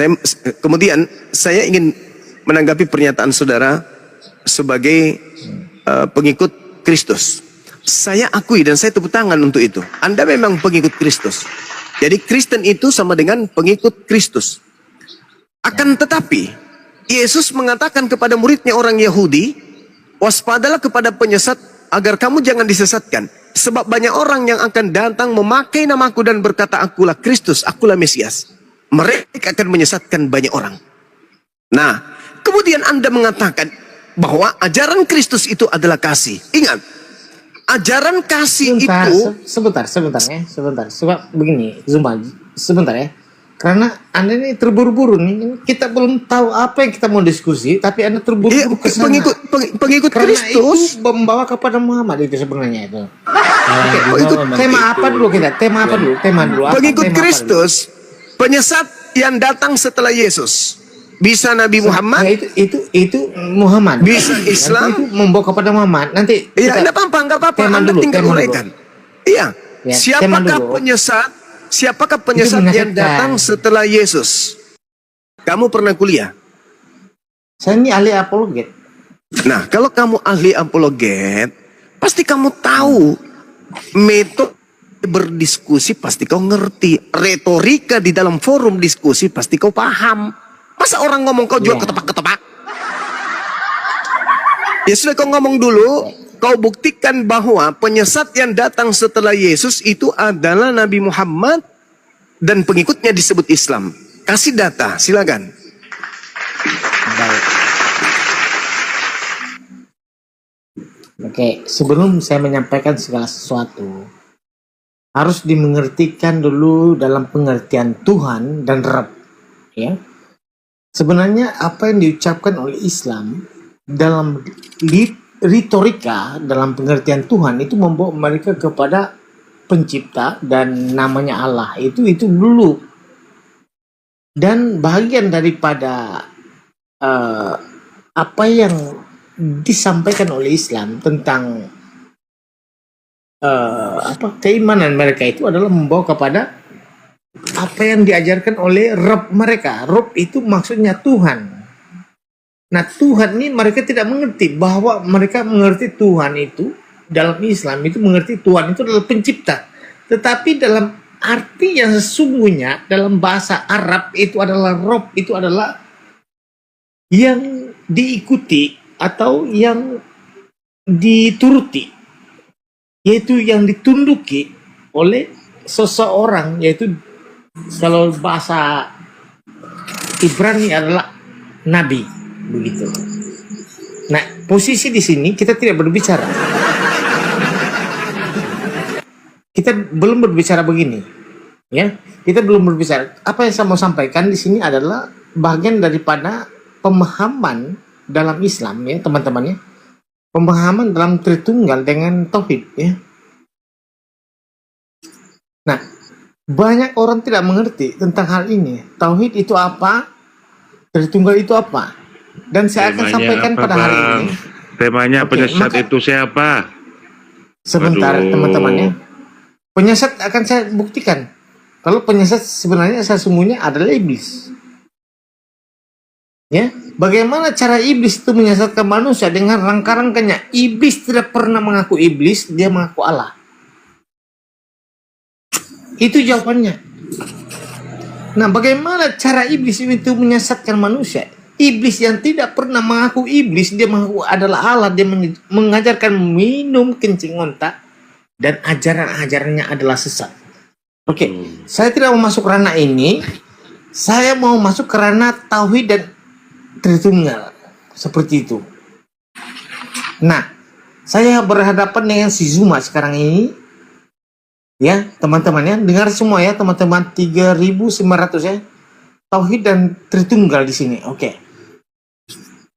kemudian saya ingin menanggapi pernyataan saudara sebagai pengikut Kristus. Saya akui dan saya tepuk tangan untuk itu. Anda memang pengikut Kristus. Jadi Kristen itu sama dengan pengikut Kristus. Akan tetapi, Yesus mengatakan kepada muridnya orang Yahudi, waspadalah kepada penyesat agar kamu jangan disesatkan. Sebab banyak orang yang akan datang memakai namaku dan berkata, akulah Kristus, akulah Mesias. Mereka akan menyesatkan banyak orang. Nah, kemudian Anda mengatakan bahwa ajaran Kristus itu adalah kasih. Ingat, Ajaran kasih Sebentar, itu sebentar ya, sebentar. Sebab begini, Zuma, sebentar ya. Karena Anda ini terburu-buru nih, kita belum tahu apa yang kita mau diskusi, tapi Anda terburu-buru ke sana. pengikut Karena Kristus. itu membawa kepada Muhammad itu sebenarnya itu. Pengikut- Apa dulu kita? Tema apa dulu? Apa? Pengikut Tema apa Kristus, penyesat yang datang setelah Yesus. Bisa Nabi dulu? Muhammad, Ya, itu Muhammad. bisa Nanti Islam. itu membawa kepada Muhammad. Nanti Iya, kita- enggak apa-apa. tema Anda dulu, tinggal tema dulu. uraikan. Iya. Ya, tema Siapakah dulu. penyesat? Siapakah penyesat Itu yang menyesatkan. datang setelah Yesus? Kamu pernah kuliah? Saya ini ahli apologet. Nah, kalau kamu ahli apologet, pasti kamu tahu metode berdiskusi, pasti kau ngerti. Retorika di dalam forum diskusi, pasti kau paham. Masa orang ngomong kau jual Iya. ketepak-ketepak? Ya sudah, kau ngomong dulu. Kau buktikan bahwa penyesat yang datang setelah Yesus itu adalah Nabi Muhammad dan pengikutnya disebut Islam. Kasih data, silakan. Baik. Oke, sebelum saya menyampaikan segala sesuatu, harus dimengertikan dulu dalam pengertian Tuhan dan Rabb. Ya, sebenarnya apa yang diucapkan oleh Islam dalam retorika dalam pengertian Tuhan itu membawa mereka kepada pencipta dan namanya Allah itu dulu, dan bagian daripada apa yang disampaikan oleh Islam tentang keimanan mereka itu adalah membawa kepada apa yang diajarkan oleh Rabb mereka. Rabb itu maksudnya Tuhan. Nah, Tuhan ini mereka tidak mengerti, bahwa mereka mengerti Tuhan itu dalam Islam itu mengerti Tuhan itu adalah pencipta. Tetapi dalam arti yang sesungguhnya dalam bahasa Arab itu adalah Rob, itu adalah yang diikuti atau yang dituruti, yaitu yang ditunduki oleh seseorang, yaitu kalau bahasa Ibrani adalah nabi. Begitu. Nah, posisi di sini kita tidak berbicara. Kita belum berbicara begini, ya. Kita belum berbicara. Apa yang saya mau sampaikan di sini adalah bagian daripada pemahaman dalam Islam, ya, teman-teman, ya. Pemahaman dalam Tritunggal dengan Tauhid, ya. Nah, banyak orang tidak mengerti tentang hal ini. Tauhid itu apa? Tritunggal itu apa? Dan saya akan sampaikan apa, pada hari Bang? ini. Temanya Oke, penyesat maka- itu siapa? Sebentar, Aduh. teman-teman, ya. Penyesat akan saya buktikan. Kalau penyesat sebenarnya sesungguhnya adalah iblis. Ya, bagaimana cara iblis itu menyesatkan manusia dengan rangka-rangkanya? Iblis tidak pernah mengaku iblis, dia mengaku Allah. Itu jawabannya. Nah, bagaimana cara iblis itu menyesatkan manusia? Iblis yang tidak pernah mengaku iblis, dia mengaku adalah Allah, dia mengajarkan minum kencing onta, dan ajaran-ajarannya adalah sesat. Oke, saya tidak mau masuk ranah ini. Saya mau masuk ke ranah tauhid dan Tritunggal, seperti itu. Nah, saya berhadapan dengan si Zuma sekarang ini. Ya, teman-teman, ya, dengar semua ya, teman-teman, 3.900 ya. Tauhid dan Tritunggal di sini. Oke.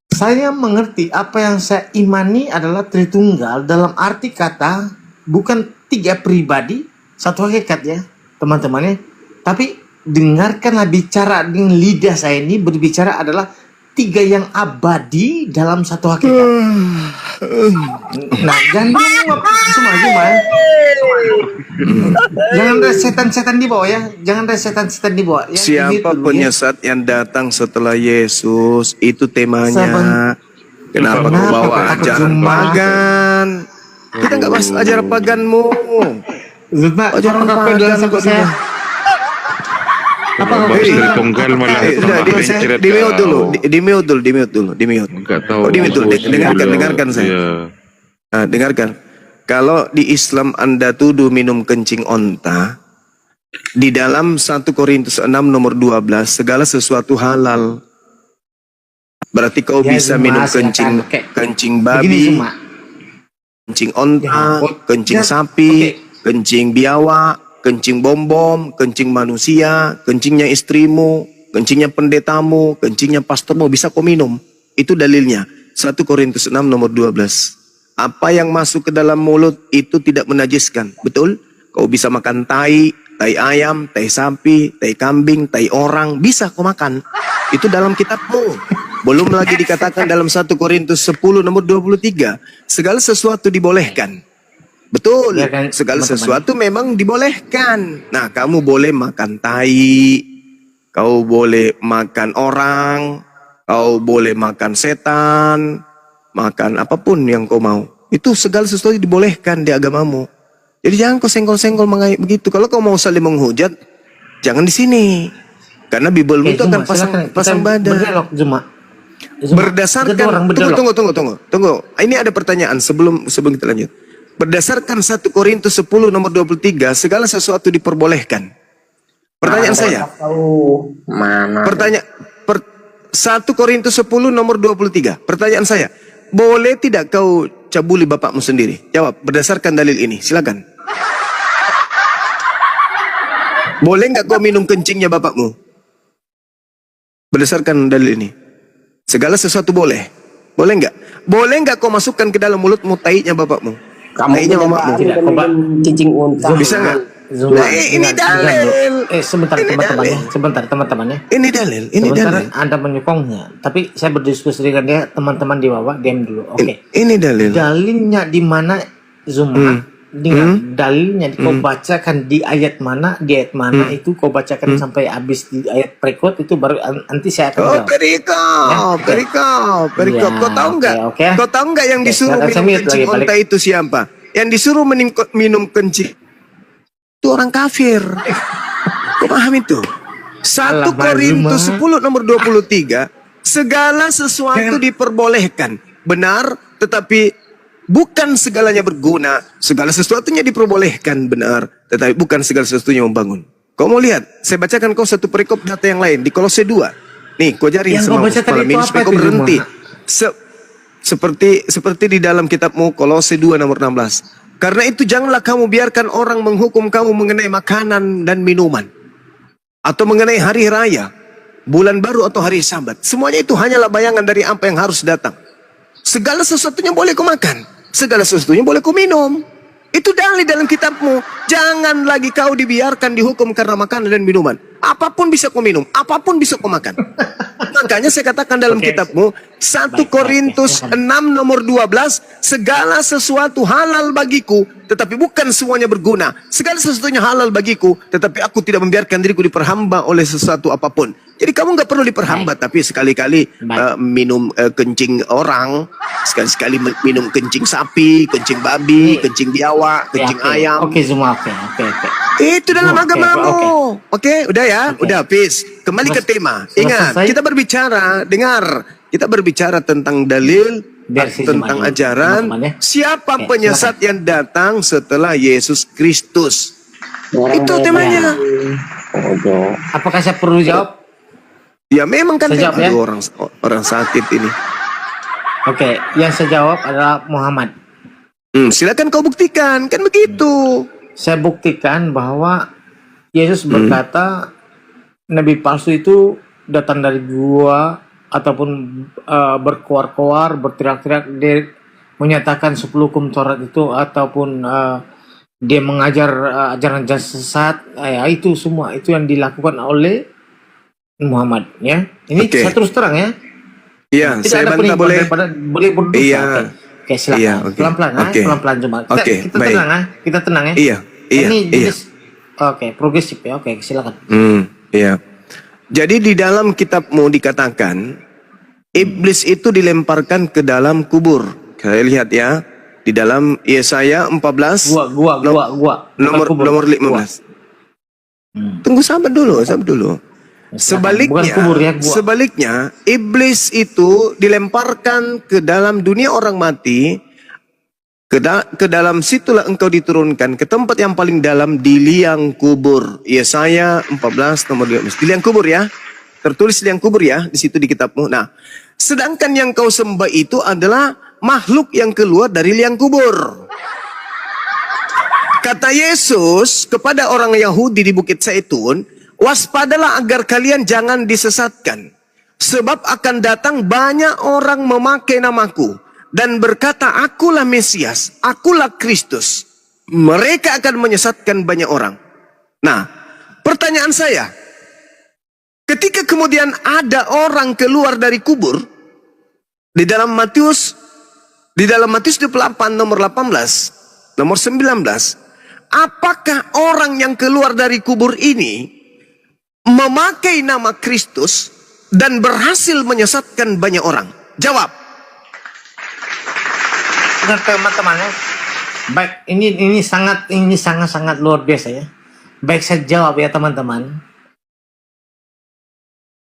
Saya mengerti apa yang saya imani adalah Tritunggal dalam arti kata bukan 3 pribadi, 1 hakikat, ya, teman-teman, ya. Tapi dengarkanlah bicara dengan lidah saya ini berbicara adalah 3 yang abadi dalam 1 hakikat. Nah, jangan semua, ya. Jangan ada setan-setan di bawah, ya. Jangan ada setan-setan di bawah. Ya, Siapa dulu, penyesat yang datang setelah Yesus? Itu temanya. Kenapa Kenapa kau bawa kau ajaran cuma- pagan? Kita nggak bahas ajaran paganmu. Zuma, Ajaran apakah kau pagan bilang sama kok saya? dia. Apa kau Bang bilang? Tritunggal malah Udah, tambah mencret di mute dulu, kau. di mute dulu, di mute dulu, di mute. Enggak tahu. Oh, di mute dulu. Dengarkan, Iya. dengarkan saya. Iya. Nah, dengarkan. Kalau di Islam Anda tuduh minum kencing onta, di dalam 1 Korintus 6 nomor 12, segala sesuatu halal. Berarti kau Ya, bisa Zuma, minum silakan. kencing Oke. kencing Begini, babi, Zuma. kencing onta, kencing sapi, kencing biawak, kencing bom-bom, kencing manusia, kencingnya istrimu, kencingnya pendetamu, kencingnya pastormu, bisa kau minum. Itu dalilnya. 1 Korintus 6 nomor 12. Apa yang masuk ke dalam mulut itu tidak menajiskan. Betul? Kau bisa makan tai ayam, tai sapi, tai kambing, tai orang. Bisa kau makan. Itu dalam kitabmu. Belum lagi dikatakan dalam 1 Korintus 10 nomor 23. Segala sesuatu dibolehkan. Betul. Segala sesuatu memang dibolehkan. Nah, kamu boleh makan tai. Kau boleh makan orang. Kau boleh makan setan. Makan apapun yang kau mau. Itu segala sesuatu dibolehkan di agamamu. Jadi jangan kau senggol-senggol begitu. Kalau kau mau saling menghujat, jangan di sini. Karena Bibelmu itu akan pasang badan. Berdasarkan tunggu. Ini ada pertanyaan sebelum kita lanjut. Berdasarkan 1 Korintus 10 nomor 23, segala sesuatu diperbolehkan. Pertanyaan saya. 1 Korintus 10 nomor 23. Pertanyaan saya. Boleh tidak kau cabuli bapakmu sendiri? Jawab berdasarkan dalil ini. Silakan. Boleh nggak kau minum kencingnya bapakmu? Berdasarkan dalil ini. Segala sesuatu boleh. Boleh nggak? Boleh nggak kau masukkan ke dalam mulutmu tainya bapakmu? Tainya mamamu? Cicing unta. Bisa nggak? Nah, ini dalil. Sebentar teman-temannya. Ini dalil. Sebentar Anda menyokongnya. Tapi saya berdiskusi dengan dia, teman-teman di bawah, diam dulu. Oke. Ini dalil. Dalilnya di mana Zuma? Dengan dalilnya kau bacakan di ayat mana, itu kau bacakan sampai habis di ayat berikut, itu baru nanti saya akan jawab. Perikop. Kau tahu nggak? Kau tahu nggak yang disuruh minum kencing unta itu siapa? Yang disuruh minum kencing itu orang kafir. Kau paham itu? 1 Korintus 10 nomor 23, segala sesuatu diperbolehkan. Benar, tetapi bukan segalanya berguna. Segala sesuatunya diperbolehkan, benar, tetapi bukan segala sesuatunya membangun. Kau mau lihat? Saya bacakan kau satu perikop data yang lain di Kolose 2. Nih, kau jari semua malam ini supaya kau berhenti. Seperti di dalam kitabmu Kolose 2 nomor 16. Karena itu janganlah kamu biarkan orang menghukum kamu mengenai makanan dan minuman. Atau mengenai hari raya, bulan baru atau hari Sabat. Semuanya itu hanyalah bayangan dari apa yang harus datang. Segala sesuatunya boleh kau makan. Segala sesuatunya boleh kau minum. Itu dalil dalam kitabmu. Jangan lagi kau dibiarkan dihukum karena makanan dan minuman. Apapun bisa kau minum, apapun bisa kau makan. Makanya saya katakan dalam kitabmu 1 Korintus 6 nomor 12, segala sesuatu halal bagiku, tetapi bukan semuanya berguna. Segala sesuatunya halal bagiku, tetapi aku tidak membiarkan diriku diperhamba oleh sesuatu apapun. Jadi kamu nggak perlu diperhamba, tapi sekali-kali minum kencing orang, sekali-sekali minum kencing sapi, kencing babi, kencing biawak, kencing ayam. Semua oke. Itu dalam agamamu. Oke, udah ya, udah peace. Kembali ke tema. Ingat, kita berbicara, dengar. Kita berbicara tentang dalil, tentang ajaran. Siapa penyesat yang datang setelah Yesus Kristus? Itu temanya. Apakah saya perlu jawab? Ya memang kan orang sakit ini. Oke, yang saya jawab adalah Muhammad. Silakan kau buktikan, kan begitu. Saya buktikan bahwa Yesus berkata nabi palsu itu datang dari gua ataupun berkoar-koar, berteriak-teriak, dia menyatakan 10 hukum Taurat itu, ataupun dia mengajar ajaran sesat. Itu semua itu yang dilakukan oleh Muhammad, ya. Ini saya terus terang, ya. Iya, saya bantah boleh. Boleh berdosa. Iya. Oke, silakan. Iya, Pelan-pelan, pelan-pelan cuma. Kita tenang, ya. Ini progresif, ya. Oke, silakan. Iya. Jadi di dalam kitabmu dikatakan iblis itu dilemparkan ke dalam kubur. Saya lihat ya, di dalam Yesaya 14 nomor 15. Tunggu sabar dulu. Sebaliknya, iblis itu dilemparkan ke dalam dunia orang mati. Ke dalam situlah engkau diturunkan, ke tempat yang paling dalam, di liang kubur. Yesaya 14 nomor 15. Di liang kubur, ya. Tertulis liang kubur, ya, di situ di kitabmu. Nah, sedangkan yang kau sembah itu adalah makhluk yang keluar dari liang kubur. Kata Yesus kepada orang Yahudi di Bukit Zaitun, waspadalah agar kalian jangan disesatkan. Sebab akan datang banyak orang memakai namaku dan berkata, akulah Mesias, akulah Kristus. Mereka akan menyesatkan banyak orang. Nah, pertanyaan saya, ketika kemudian ada orang keluar dari kubur, di dalam Matius 28 nomor 18, nomor 19, apakah orang yang keluar dari kubur ini memakai nama Kristus dan berhasil menyesatkan banyak orang? Jawab. Nah, teman-teman ya. Baik, ini sangat luar biasa ya. Baik, saya jawab ya teman-teman.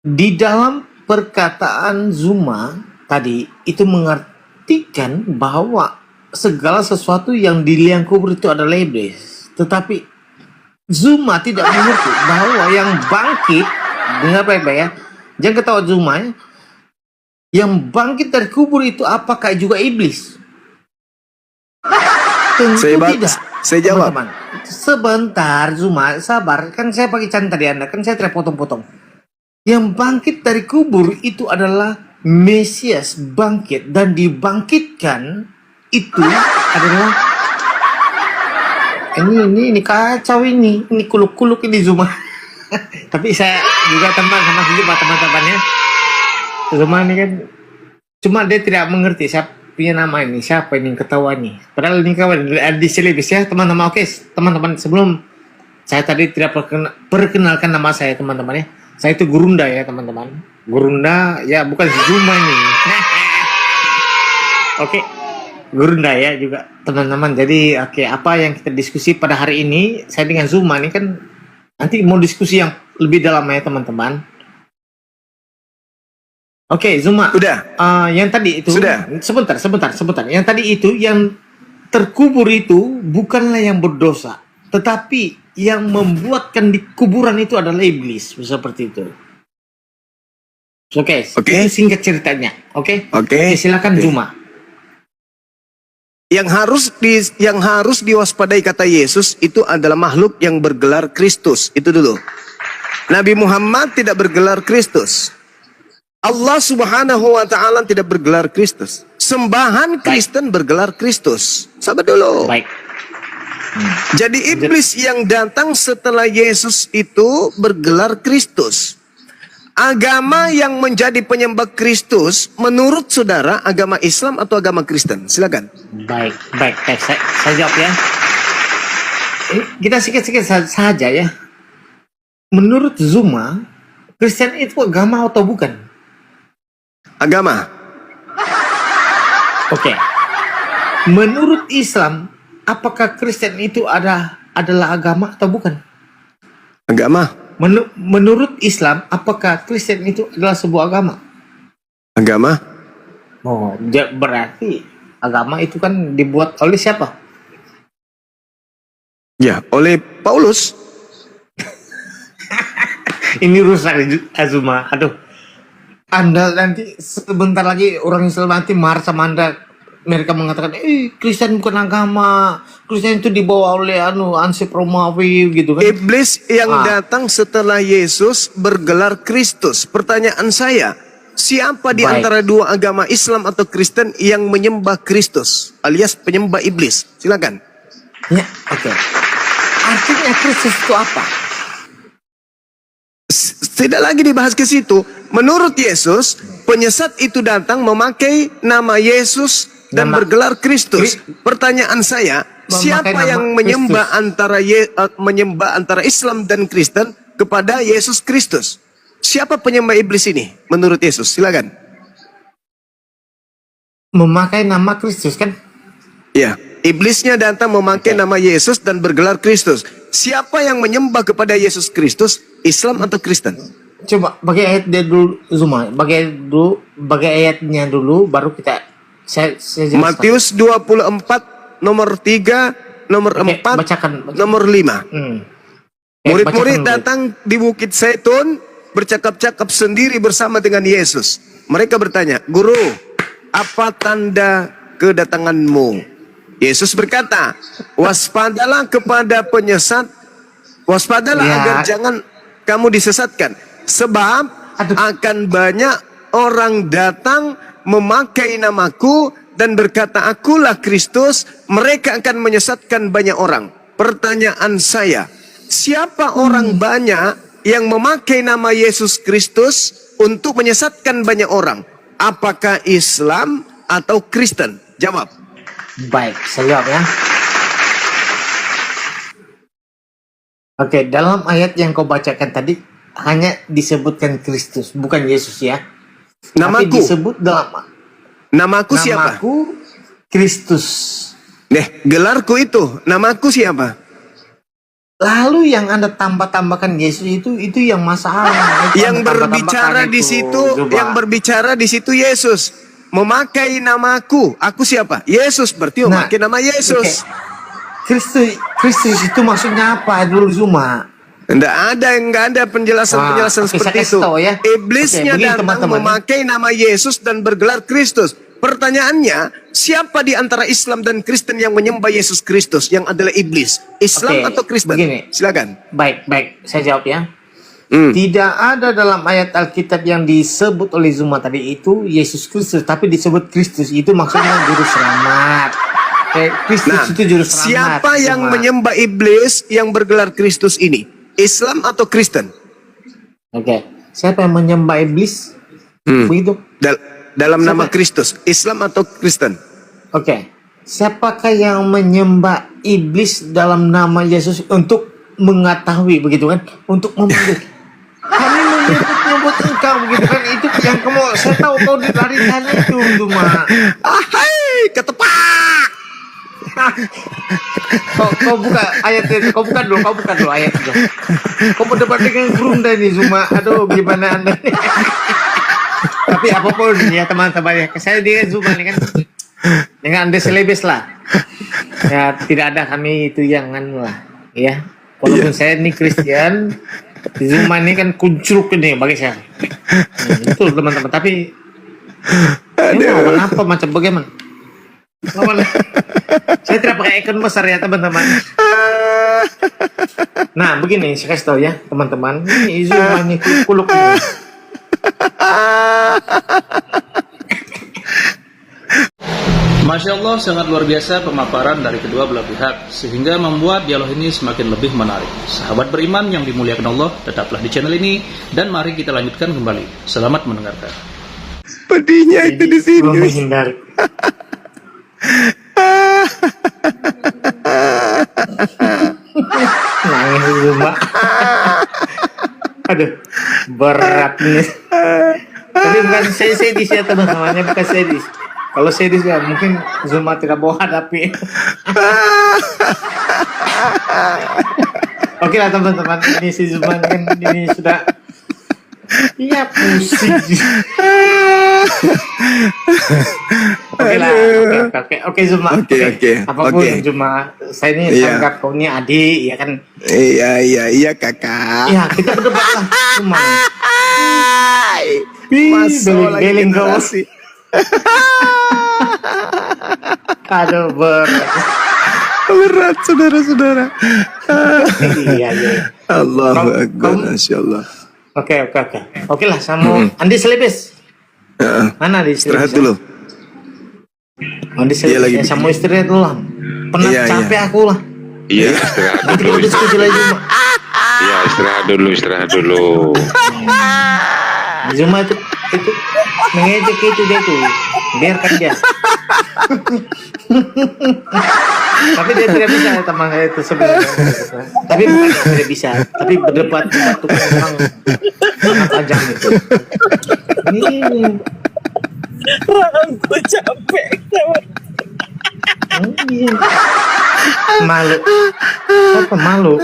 Di dalam perkataan Zuma tadi itu mengartikan bahwa segala sesuatu yang di liang kubur itu adalah iblis. Tetapi Zuma tidak mengerti bahwa yang bangkit, dengar baik-baik ya, jangan ketawa Zuma ya, yang bangkit dari kubur itu apakah juga iblis? Tentu tidak. Saya jawab. Teman-teman, sebentar Zuma, sabar, kan saya pakai canda tadi Anda, kan saya terpotong-potong. Yang bangkit dari kubur itu adalah Mesias bangkit, dan dibangkitkan itu adalah ini kacau ini kuluk-kuluk ini Zuma. Tapi saya juga teman sama Zuma teman-temannya. Zuma ini kan cuma dia tidak mengerti siapa punya nama ini, siapa ini yang ketawa nih. Padahal ini kawan di silibus ya teman-teman. Oke teman-teman, sebelum saya tadi tidak perkenalkan nama saya teman-teman ya. Saya itu Gurunda ya teman-teman. Gurunda ya, bukan Zuma ini. Oke, Gurunda ya juga teman-teman. Jadi oke, apa yang kita diskusi pada hari ini, saya dengan Zuma ini kan nanti mau diskusi yang lebih dalam ya teman-teman. Oke, Zuma. Udah. Yang tadi itu. Sudah. Sebentar. Yang tadi itu yang terkubur itu bukanlah yang berdosa, tetapi yang membuatkan di kuburan itu adalah iblis, seperti itu. Oke. Itu singkat ceritanya. Oke. Silakan Zuma. Yang harus diwaspadai kata Yesus itu adalah makhluk yang bergelar Kristus. Itu dulu. Nabi Muhammad tidak bergelar Kristus. Allah Subhanahu wa taala tidak bergelar Kristus. Sembahan Kristen bergelar Kristus. Sabar dulu. Baik. Jadi iblis yang datang setelah Yesus itu bergelar Kristus. Agama yang menjadi penyembah Kristus menurut saudara agama Islam atau agama Kristen? Silakan. Baik. Saya jawab ya. Kita sikit-sikit saja ya. Menurut Zuma, Kristen itu agama atau bukan? Agama. Oke. Menurut Islam, apakah Kristen itu adalah agama atau bukan? Agama. Menurut Islam, apakah Kristen itu adalah sebuah agama? Agama. Oh, berarti agama itu kan dibuat oleh siapa? Ya, oleh Paulus. Ini rusak Azuma. Aduh. Anda nanti sebentar lagi orang Islam nanti marah sama Anda. Mereka mengatakan, Kristen bukan agama. Kristen itu dibawa oleh ansip Romawi gitu kan. Iblis yang datang setelah Yesus bergelar Kristus. Pertanyaan saya, siapa di antara dua agama Islam atau Kristen yang menyembah Kristus alias penyembah iblis? Silakan. Ya, oke. Artinya Kristus itu apa? Tidak lagi dibahas ke situ. Menurut Yesus, penyesat itu datang memakai nama Yesus dan bergelar Kristus. Pertanyaan saya, siapa yang menyembah antara Islam dan Kristen kepada Yesus Kristus? Siapa penyembah iblis ini menurut Yesus? Silakan. Memakai nama Kristus kan? Ya, iblisnya datang memakai nama Yesus dan bergelar Kristus. Siapa yang menyembah kepada Yesus Kristus, Islam atau Kristen? Coba bagi ayat dia dulu Zuma. Bagi ayatnya dulu baru kita saya jelaskan. Matius 24 nomor 3, nomor 4, bacakan. nomor 5. Murid-murid datang di Bukit Zaitun bercakap-cakap sendiri bersama dengan Yesus. Mereka bertanya, "Guru, apa tanda kedatanganmu? Yesus berkata, waspadalah kepada penyesat, waspadalah agar jangan kamu disesatkan. Sebab akan banyak orang datang memakai namaku dan berkata, akulah Kristus, mereka akan menyesatkan banyak orang. Pertanyaan saya, siapa orang banyak yang memakai nama Yesus Kristus untuk menyesatkan banyak orang? Apakah Islam atau Kristen? Jawab. Baik, saya jawab ya. Oke, dalam ayat yang kau bacakan tadi hanya disebutkan Kristus, bukan Yesus ya. Tapi Namaku. disebut dalam Namaku siapa? Namaku Kristus. Gelarku itu, namaku siapa? Lalu yang Anda tambah-tambahkan Yesus itu yang masalah. Yang berbicara di situ, yang berbicara di situ Yesus. Memakai namaku, aku siapa? Yesus, berarti memakai nama Yesus. Kristus itu maksudnya apa dulu Zuma? Enggak ada penjelasan seperti itu. Ya. Iblisnya datang memakai nama Yesus dan bergelar Kristus. Pertanyaannya, siapa di antara Islam dan Kristen yang menyembah Yesus Kristus yang adalah iblis? Islam atau Kristen? Begini. Silakan. Baik, saya jawab ya. Tidak ada dalam ayat Alkitab yang disebut oleh Zuma tadi itu Yesus Kristus, tapi disebut Kristus. Itu maksudnya juru selamat. Kristus itu juru selamat. Siapa yang menyembah iblis yang bergelar Kristus ini? Islam atau Kristen? Siapa yang menyembah iblis? Begitu. Dalam nama Kristus, Islam atau Kristen? Siapakah yang menyembah iblis dalam nama Yesus untuk mengetahui begitu kan? Untuk memanggil. Kami menyebut engkau begitu kan? Itu yang kamu, saya tahu kau dilarikan itu cuma. Hai, ketepak. Kau buka ayat itu, kau buka dulu ayat itu. Kau berdebat dengan Grunda nih Zuma. Aduh, gimana Anda? Tapi apapun ya teman-teman ya, saya dengan Zuma ini kan dengan Anda selebes lah. Ya tidak ada kami itu yang anu lah, ya. Walaupun saya ini Kristen, Zuma ini kan kuncruk ini bagi saya. Betul teman-teman. Tapi kenapa macam bagaimana? Saya tidak pakai ikon besar ya teman-teman. Nah begini saya kasih tahu ya teman-teman. Ini Zuma ini kuluk ini. Masya Allah, sangat luar biasa pemaparan dari kedua belah pihak, sehingga membuat dialog ini semakin lebih menarik. Sahabat beriman yang dimuliakan Allah, tetaplah di channel ini, dan mari kita lanjutkan kembali. Selamat mendengarkan. Pedihnya itu di sini. Menghindari. Nangis Zuma. Aduh, berat nih. Tapi bukan saya sedih ya teman-temannya, bukan sedih. Kalau sedih ya mungkin Zuma tidak mau hadapi. Oke lah teman-teman, ini si Zuma kan ini sudah. Iya pusing. Oke Zuma. Oke. Apapun Zuma, saya ini anggap kau ini adik ya kan. Iya kakak. Iya kita berdebat lah Zuma. Masalah generasi. Aduh berat saudara-saudara. Iya. Allahu Akbar, Masya Allah. Oke lah sama Andi Selebes. Mana Andi Selebes? Istirahat dulu. Andi Selebes ya, sama istirahat dulu lah. Penat capek aku lah. Iya, istirahat Nanti dulu. kita diskusi lagi Zuma. Iya, istirahat dulu. Zuma itu mengejek itu dia tuh, biarkan dia. Tapi dia tidak bisa teman saya itu sebenarnya. Tapi bukan tidak bisa, tapi berdebat untuk orang sangat tajam itu. Ini Aku capek. malu. Apa malu?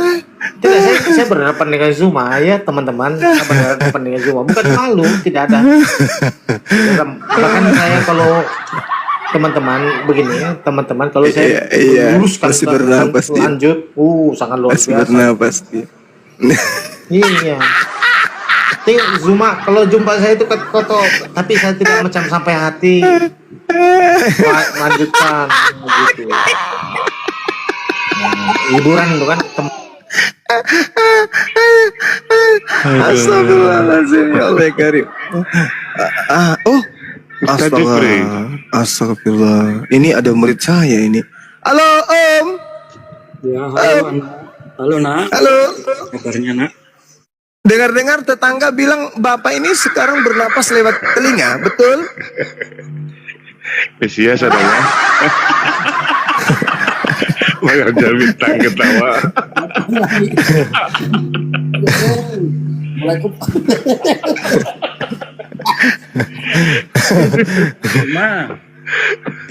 Tidak, saya berhadapan dengan Zuma ya teman-teman. Saya berhadapan dengan Zuma, bukan malu, tidak ada. Bahkan saya kalau teman-teman begini ya, teman-teman kalau saya luruskan lanjut, sangat luar biasa. Bernapas dia. Iya. Zuma, kalau jumpa saya itu koto, tapi saya tidak macam sampai hati. Lanjutkan gitu. Hiburan itu kan. Astagfirullahaladzim, ya Allah karim. Astagfirullah. Ini ada murid saya ini. Halo Om. Ya, halo anak. Halo nak. Halo. Kabarnya nak? Dengar-dengar tetangga bilang Bapak ini sekarang bernapas lewat telinga, betul? Mesias adanya. Mengajar bintang ketawa.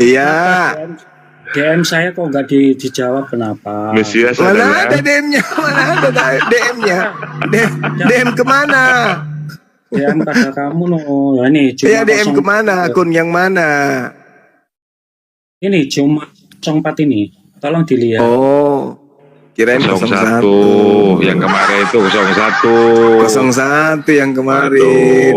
Iya. DM saya kok nggak dijawab kenapa? Mesias Mana adanya. ada DM-nya? Mana ada DM-nya? DM kemana? DM pada kamu loh. Ya, ini cuma Ya DM kemana? Akun yang mana? Ini cuma 04 ini. Tolong dilihat. Oh, kirain 01. 01. Yang kemarin itu 01. 01 yang kemarin.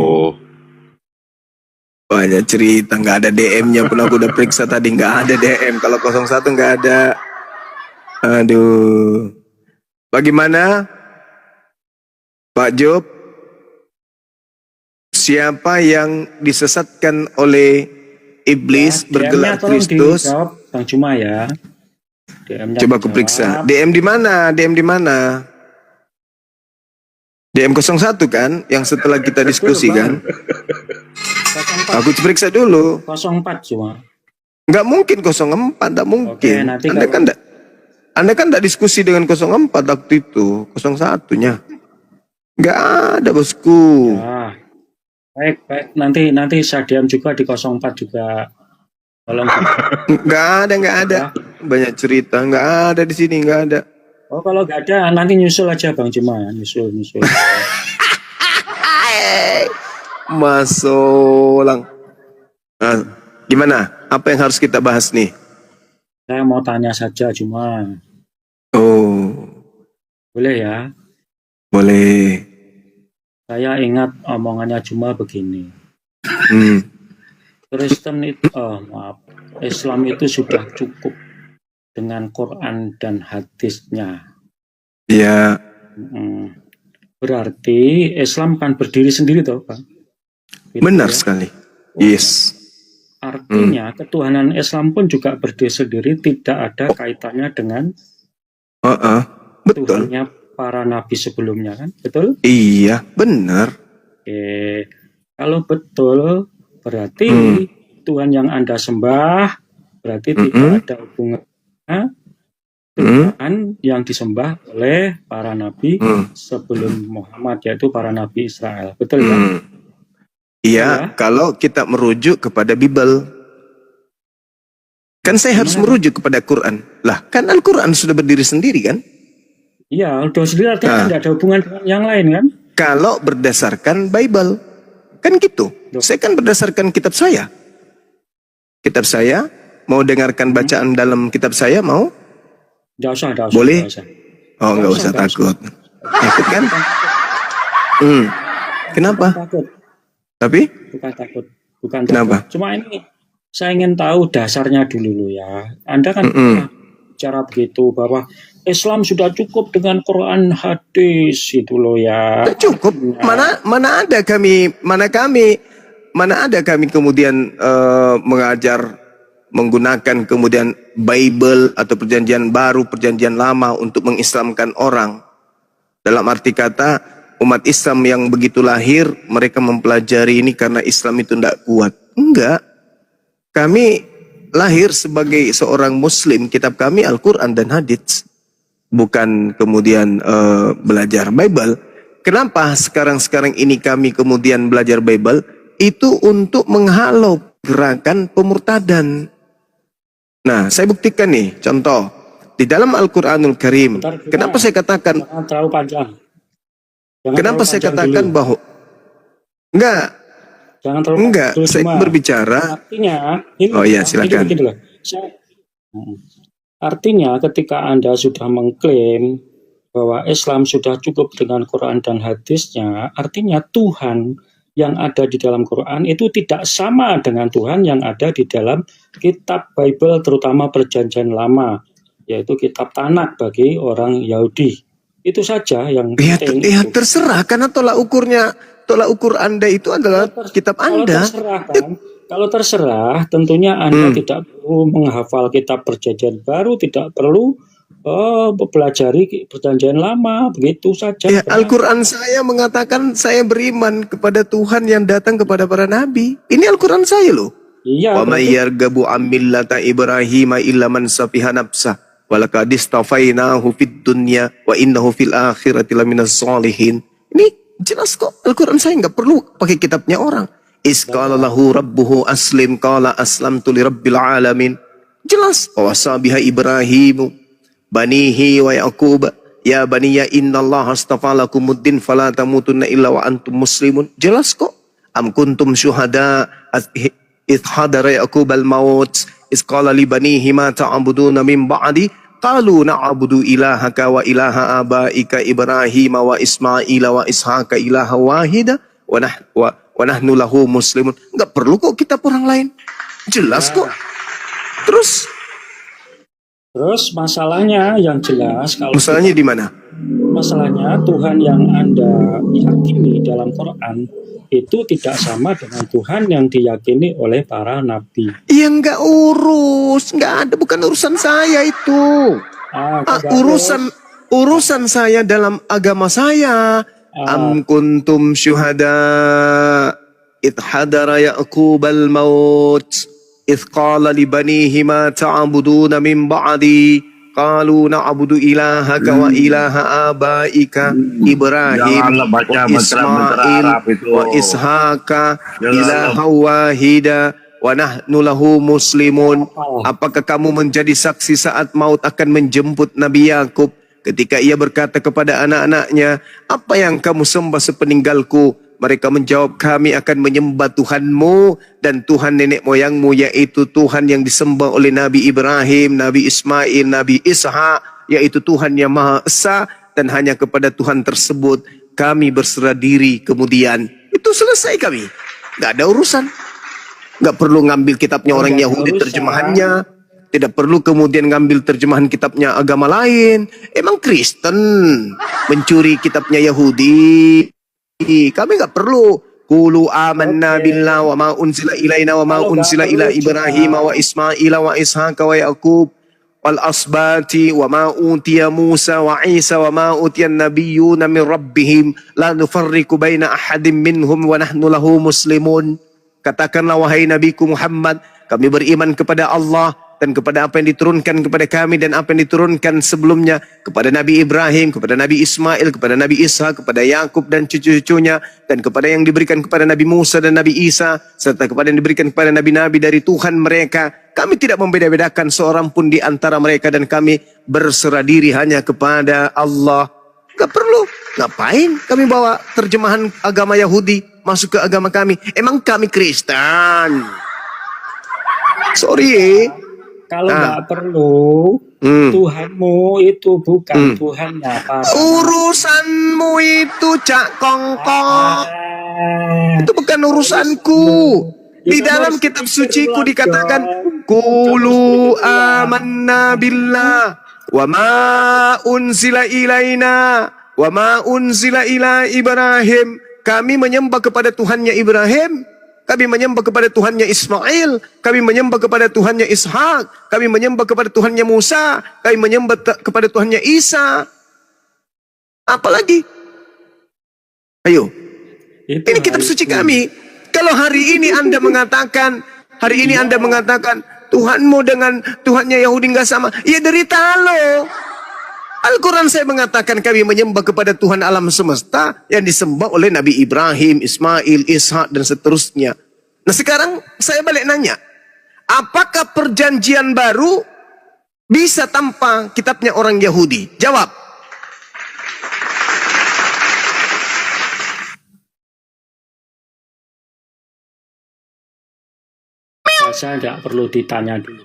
Banyak cerita, nggak ada DM-nya pun aku udah periksa tadi, nggak ada DM. Kalau 01 nggak ada. Aduh. Bagaimana Pak Job? Siapa yang disesatkan oleh iblis bergelar Kristus? Bang Cuma ya. Coba aku periksa. DM di mana? DM di mana? DM 01 kan? Yang setelah kita diskusi kan? 04. Aku periksa dulu. 04 cuma. Nggak mungkin 04, nggak mungkin. Oke, nanti Anda kan nggak diskusi dengan 04 waktu itu, 01-nya. Nggak ada, bosku. Ya. Baik. Nanti saya diam juga di 04 juga. Tolong. Nggak ada. Banyak cerita, nggak ada di sini, nggak ada. Oh, kalau nggak ada, nanti nyusul aja Bang Cuma. Nyusul. Masulang. Nah, gimana? Apa yang harus kita bahas nih? Saya mau tanya saja Cuma. Oh, Boleh ya? boleh. Saya ingat omongannya Cuma begini. Kristen itu, Islam itu sudah cukup dengan Quran dan hadisnya. Ya, Berarti Islam kan berdiri sendiri toh, Pak? Gitu benar ya? sekali. Yes. Artinya ketuhanan Islam pun juga berdiri sendiri, tidak ada kaitannya dengan Betul. Tuhannya para nabi sebelumnya kan, betul? Iya, benar. Oke, kalau betul berarti Tuhan yang Anda sembah berarti tidak ada hubungannya Tuhan yang disembah oleh para nabi sebelum Muhammad, yaitu para nabi Israel, betul kan? Iya, kalau kita merujuk kepada Bible. Kan saya harus merujuk kepada Quran. Lah, kan Al-Quran sudah berdiri sendiri kan? Iya, udah sendiri artinya tidak ada hubungan dengan yang lain kan? Kalau berdasarkan Bible. Kan gitu. Saya kan berdasarkan kitab saya. Kitab saya, mau dengarkan bacaan dalam kitab saya, mau? Nggak usah. Boleh? Nggak usah. Oh, nggak usah takut. Takut kan? Kenapa? Takut. Tapi? Bukan takut. Bukan Kenapa? takut. Cuma ini saya ingin tahu dasarnya dulu ya. Anda kan bicara begitu bahwa Islam sudah cukup dengan Quran hadis itu loh ya. Cukup. Mana ada kami kemudian mengajar menggunakan kemudian Bible atau perjanjian baru, perjanjian lama untuk mengislamkan orang. Dalam arti kata umat Islam yang begitu lahir, mereka mempelajari ini karena Islam itu tidak kuat. Enggak. Kami lahir sebagai seorang Muslim, kitab kami Al-Quran dan Hadits. Bukan kemudian belajar Bible. Kenapa sekarang ini kami kemudian belajar Bible? Itu untuk menghalau gerakan pemurtadan. Nah, saya buktikan nih, contoh. Di dalam Al-Quranul Karim, kenapa saya katakan... Jangan terlalu panjang. Kenapa saya katakan bahwa enggak, saya berbicara. Artinya, silakan. Artinya ketika Anda sudah mengklaim bahwa Islam sudah cukup dengan Quran dan hadisnya, artinya Tuhan yang ada di dalam Quran itu tidak sama dengan Tuhan yang ada di dalam kitab Bible, terutama Perjanjian Lama, yaitu kitab Tanakh bagi orang Yahudi. Itu saja yang penting. Ya terserah, karena tolak ukur Anda itu adalah kitab Anda. Kalau terserah, tentunya Anda tidak perlu menghafal kitab Perjanjian Baru, tidak perlu mempelajari Perjanjian Lama, begitu saja. Ya, Al-Quran saya mengatakan saya beriman kepada Tuhan yang datang kepada para nabi. Ini Al-Quran saya loh. Iya. Wa may yarghabu an millata Ibrahim illa man safiha nafsah wa laqad istafainahu fid dunya wa innahu fil akhirati laminas sholihin. Ini jelas kok, Al-Quran saya nggak perlu pakai kitabnya orang. Isqala lahu rabbuhu aslim qala aslamtu lirabbil alamin. Jelas wasabiha Ibrahimu banihi wa Yaqub ya baniya innallaha astafa lakumuddin fala tamutunna illa wa antum muslimun. Jelas kok. Am kuntum syuhada idh hadara Yaqub al-maut idh qala li banihi ma ta'buduna min ba'di qalu na'budu ilahaka wa ilaha abaika Ibrahim wa Ismail wa Ishaqa ilaha wahida wa nahnu lahu muslimun. Enggak perlu kok kitab orang lain. Jelas kok. Terus masalahnya yang jelas, kalau masalahnya di mana? Masalahnya Tuhan yang Anda yakini dalam Quran itu tidak sama dengan Tuhan yang diyakini oleh para nabi. Ya enggak ada, bukan urusan saya itu. Urusan saya dalam agama saya. Am kuntum syuhada idh hadara Yaqub al-maut idh qala li banihi ma ta'buduna min ba'di qalu na'budu ilahaka wa ilaha abaika Ibrahim wa Ismail wa Ishaqa ilaha wahida wa nahnu lahu muslimun. Apakah kamu menjadi saksi saat maut akan menjemput Nabi Yakub ketika ia berkata kepada anak-anaknya, apa yang kamu sembah sepeninggalku? Mereka menjawab, kami akan menyembah Tuhanmu dan Tuhan nenek moyangmu, yaitu Tuhan yang disembah oleh Nabi Ibrahim, Nabi Ismail, Nabi Ishak, yaitu Tuhan yang Maha Esa, dan hanya kepada Tuhan tersebut kami berserah diri. Kemudian itu selesai kami. Gak ada urusan. Gak perlu ngambil kitabnya orang Yahudi terjemahannya. Tidak perlu kemudian ngambil terjemahan kitabnya agama lain. Emang Kristen mencuri kitabnya Yahudi? Kami nggak perlu. Qulu amanna billah wa ma unzila ilaina wa ma unzila ila Ibrahim wa Ismail wa Ishaqa wa Yaqub wal asbati wa ma utiya Musa wa Isa wa ma utiya nabiyyuna min rabbihim la nufarriqu baina ahadin minhum wa nahnu lahu muslimun. Katakanlah wahai Nabiku Muhammad, kami beriman kepada Allah dan kepada apa yang diturunkan kepada kami dan apa yang diturunkan sebelumnya kepada Nabi Ibrahim, kepada Nabi Ismail, kepada Nabi Isa, kepada Yakub dan cucu-cucunya, dan kepada yang diberikan kepada Nabi Musa dan Nabi Isa, serta kepada yang diberikan kepada nabi-nabi dari Tuhan mereka. Kami tidak membeda-bedakan seorang pun di antara mereka dan kami berserah diri hanya kepada Allah. Gak perlu. Ngapain kami bawa terjemahan agama Yahudi masuk ke agama kami? Emang kami Kristen? Sorry. Kalau nggak perlu, Tuhanmu itu bukan Tuhannya para urusanmu itu Cak Kongkong. Itu bukan urusanku. Di dalam kitab suciku dikatakan qulu amanna billah wa ma unzila ilaina wa ma unzila ila Ibrahim. Kami menyembah kepada Tuhannya Ibrahim, kami menyembah kepada Tuhannya Ismail, kami menyembah kepada Tuhannya Ishak, kami menyembah kepada Tuhannya Musa, kami menyembah kepada Tuhannya Isa. Apalagi? Ayo. Ini kitab suci kami. Kalau hari ini Anda mengatakan, Tuhanmu dengan Tuhannya Yahudi nggak sama, ya derita lo. Al-Quran saya mengatakan kami menyembah kepada Tuhan alam semesta yang disembah oleh Nabi Ibrahim, Ismail, Ishak, dan seterusnya. Nah sekarang saya balik nanya, apakah perjanjian baru bisa tanpa kitabnya orang Yahudi? Jawab. saya tidak perlu ditanya dulu.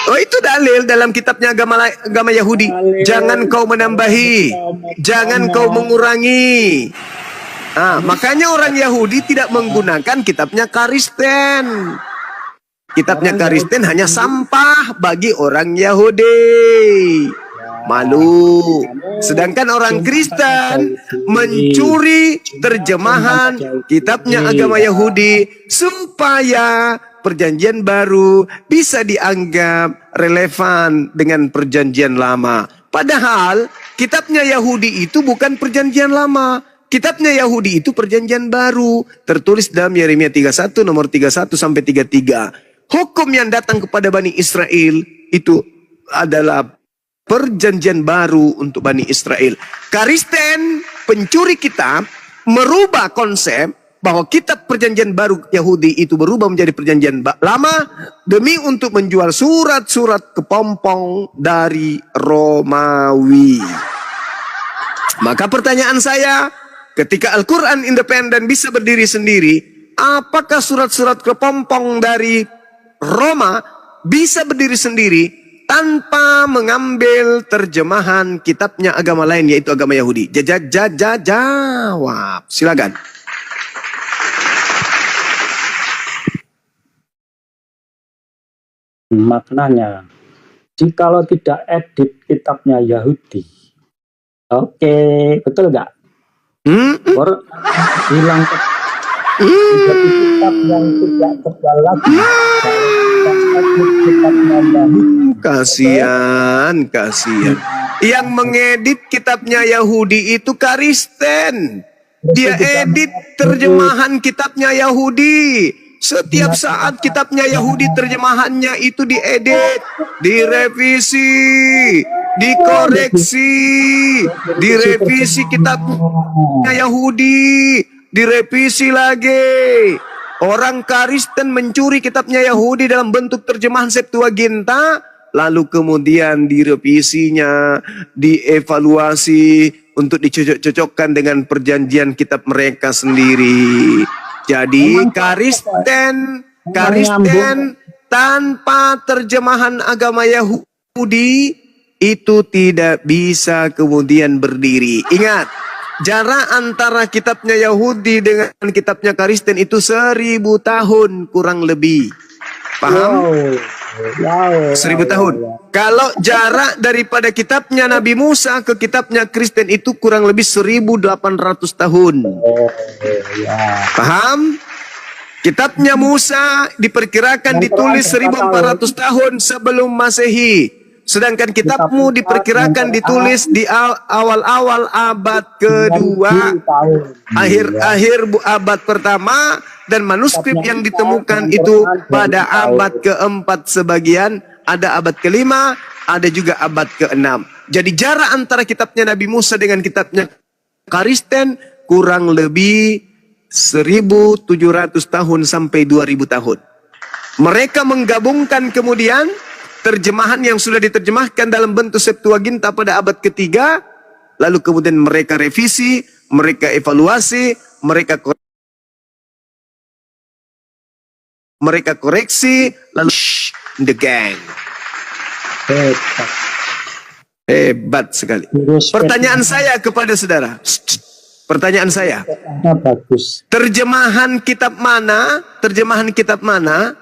Oh, itu dalil dalam kitabnya agama Yahudi. Jangan kau menambahi, jangan kau mengurangi. Makanya orang Yahudi tidak menggunakan kitabnya Kristen. Kitabnya Kristen hanya sampah bagi orang Yahudi. Malu. Sedangkan orang Kristen mencuri terjemahan kitabnya agama Yahudi supaya perjanjian baru bisa dianggap relevan dengan perjanjian lama. Padahal kitabnya Yahudi itu bukan perjanjian lama. Kitabnya Yahudi itu perjanjian baru. Tertulis dalam Yeremia 31 nomor 31 sampai 33. Hukum yang datang kepada Bani Israel itu adalah perjanjian baru untuk Bani Israel. Kristen, pencuri kitab, merubah konsep bahwa kitab perjanjian baru Yahudi itu berubah menjadi perjanjian lama demi untuk menjual surat-surat kepompong dari Romawi. Maka pertanyaan saya, ketika Al-Quran independen bisa berdiri sendiri, apakah surat-surat kepompong dari Roma bisa berdiri sendiri tanpa mengambil terjemahan kitabnya agama lain, yaitu agama Yahudi? Jawab, silakan. Maknanya, jikalau tidak edit kitabnya Yahudi, oke, betul nggak? Hilang menjadi kitab yang tidak tebal lagi. Kasihan. Yang mengedit kitabnya Yahudi itu Kristen. Dia edit terjemahan kitabnya Yahudi. Setiap saat kitabnya Yahudi terjemahannya itu diedit, direvisi, dikoreksi, direvisi kitabnya Yahudi, direvisi lagi. Orang Kristen mencuri kitabnya Yahudi dalam bentuk terjemahan Septuaginta, lalu kemudian direvisinya, dievaluasi untuk dicocok-cocokkan dengan perjanjian kitab mereka sendiri. Jadi Kristen tanpa terjemahan agama Yahudi itu tidak bisa kemudian berdiri. Ingat, jarak antara kitabnya Yahudi dengan kitabnya Kristen itu 1000 tahun kurang lebih. Paham? 1000 tahun. Kalau jarak daripada kitabnya Nabi Musa ke kitabnya Kristen itu kurang lebih 1800 tahun. Paham? Kitabnya Musa diperkirakan ditulis 1400 tahun sebelum Masehi. Sedangkan kitabmu diperkirakan ditulis di awal-awal abad kedua, akhir abad pertama, dan manuskrip yang ditemukan itu pada abad keempat sebagian, ada abad kelima, ada juga abad keenam. Jadi jarak antara kitabnya Nabi Musa dengan kitabnya Kristen kurang lebih 1700 tahun sampai 2000 tahun. Mereka menggabungkan kemudian terjemahan yang sudah diterjemahkan dalam bentuk Septuaginta pada abad ketiga, lalu kemudian mereka revisi, mereka evaluasi, mereka koreksi, lalu the gang. Hebat sekali. Pertanyaan saya kepada saudara, pertanyaan saya, terjemahan kitab mana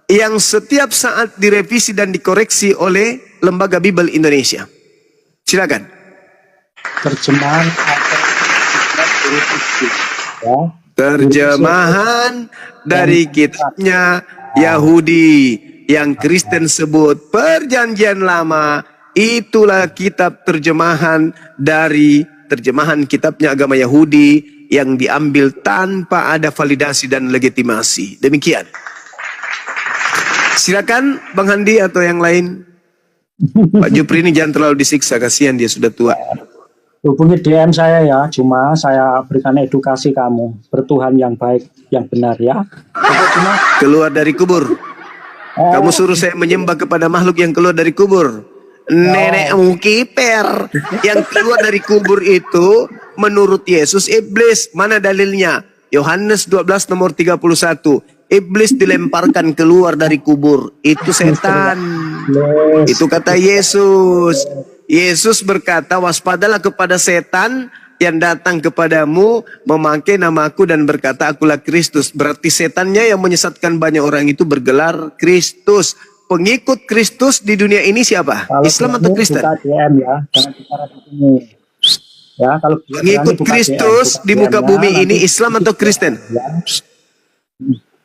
yang setiap saat direvisi dan dikoreksi oleh Lembaga Bible Indonesia? Silakan. Terjemahan dari kitabnya Yahudi yang Kristen sebut Perjanjian Lama, itulah kitab terjemahan dari terjemahan kitabnya agama Yahudi yang diambil tanpa ada validasi dan legitimasi. Demikian. Silakan Bang Handi atau yang lain. Pak Jupri ini jangan terlalu disiksa, kasihan dia sudah tua. Hubungi DM saya ya, cuma saya berikan edukasi kamu, bertuhan yang baik, yang benar ya. Keluar dari kubur. Kamu suruh saya menyembah kepada makhluk yang keluar dari kubur. Nenekmu kiper. Yang keluar dari kubur itu menurut Yesus iblis. Mana dalilnya? Yohanes 12 nomor 31. iblis dilemparkan keluar dari kubur. Itu setan. Itu kata Yesus. Yesus berkata, waspadalah kepada setan yang datang kepadamu memakai namaku dan berkata akulah Kristus. Berarti setannya yang menyesatkan banyak orang itu bergelar Kristus. Pengikut Kristus di dunia ini siapa? Kalau Islam atau Kristen? buka DM ya, jangan bicara di sini. Ya, kalau Pengikut Kristus di muka bumi ini Islam atau Kristen? Ya.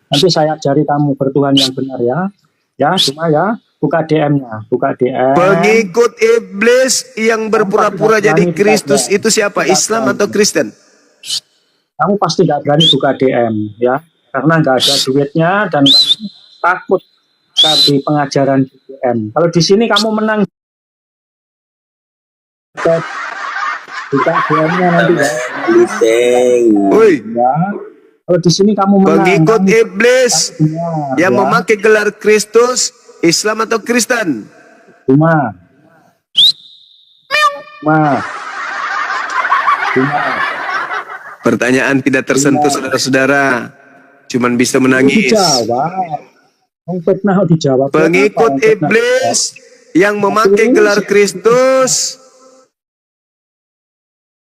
Nanti saya ajari kamu bertuhan yang benar ya. Ya, cuma ya, buka DM-nya, buka DM. Pengikut iblis yang berpura-pura jadi Kristus itu siapa? Islam atau Kristen? Kamu pasti nggak berani buka DM ya, karena nggak ada duitnya dan takut di pengajaran DM. Kalau di sini kamu menang, buka DM-nya nanti ya. Woi, Ya. Kalau di sini kamu menang. pengikut iblis yang memakai gelar Kristus, Islam atau Kristen? Cuma. Pertanyaan tidak tersentuh saudara-saudara. Cuman bisa menangis. Dijawab. Fitnah dijawab. Pengikut iblis yang memakai gelar Kristus.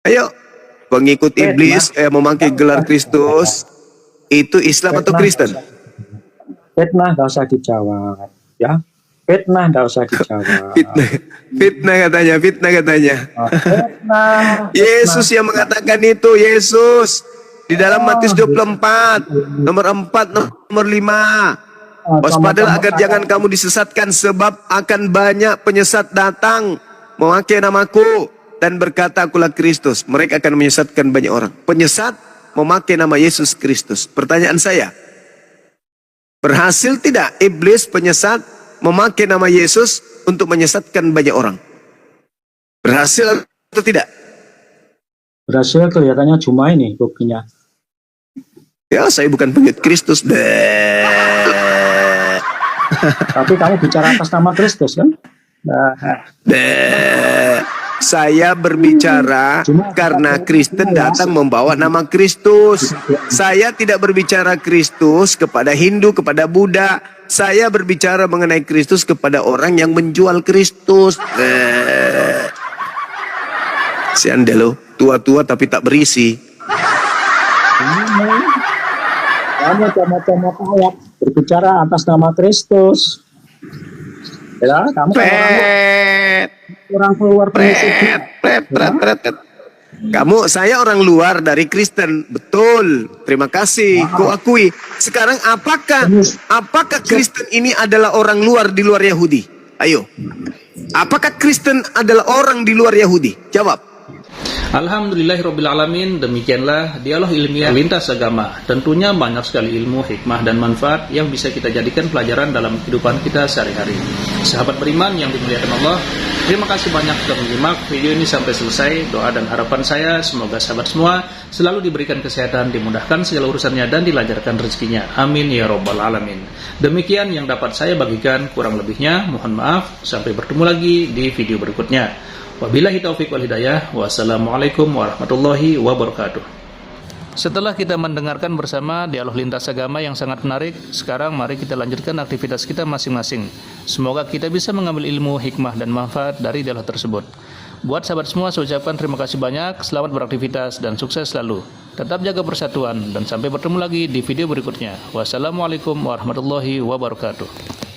Ayo, pengikut iblis yang memakai gelar Kristus itu Islam atau Kristen? Fitnah nggak usah dijawab, ya. Fitnah nggak usah dijawab. Fitnah katanya. Fitnah. Yesus yang mengatakan itu, Yesus di dalam Matius 24 nomor 4 nomor 5. Waspadalah agar jangan kamu disesatkan, sebab akan banyak penyesat datang memakai namaku dan berkata akulah Kristus. Mereka akan menyesatkan banyak orang. Penyesat memakai nama Yesus Kristus. Pertanyaan saya, berhasil tidak iblis penyesat memakai nama Yesus untuk menyesatkan banyak orang? Berhasil atau tidak? Berhasil kelihatannya cuma ini buktinya. Ya, saya bukan pengikut Kristus. Tapi kamu bicara atas nama Kristus kan? Saya berbicara karena Kristen datang membawa nama Kristus. Saya tidak berbicara Kristus kepada Hindu, kepada Buddha. Saya berbicara mengenai Kristus kepada orang yang menjual Kristus. Si Anda loh, tua-tua tapi tak berisi. Kamu macam-macam ayat berbicara atas nama Kristus. Ya, kamu orang keluar saya orang luar dari Kristen, betul. Terima kasih, ku akui. Sekarang apakah Kristen ini adalah orang luar di luar Yahudi? Ayo, apakah Kristen adalah orang di luar Yahudi? Jawab. Alhamdulillahirrabbilalamin. Demikianlah dialog ilmiah lintas agama. Tentunya banyak sekali ilmu, hikmah, dan manfaat yang bisa kita jadikan pelajaran dalam kehidupan kita sehari-hari. Sahabat beriman yang dimuliakan Allah, terima kasih banyak sudah menyimak video ini sampai selesai. Doa dan harapan saya semoga sahabat semua selalu diberikan kesehatan, dimudahkan segala urusannya, dan dilancarkan rezekinya. Amin ya rabbal alamin. Demikian yang dapat saya bagikan, kurang lebihnya mohon maaf. Sampai bertemu lagi di video berikutnya. Wabillahi taufiq wal hidayah. Wassalamualaikum warahmatullahi wabarakatuh. Setelah kita mendengarkan bersama dialog lintas agama yang sangat menarik, sekarang mari kita lanjutkan aktivitas kita masing-masing. Semoga kita bisa mengambil ilmu, hikmah, dan manfaat dari dialog tersebut. Buat sahabat semua, saya ucapkan terima kasih banyak, selamat beraktivitas, dan sukses selalu. Tetap jaga persatuan, dan sampai bertemu lagi di video berikutnya. Wassalamualaikum warahmatullahi wabarakatuh.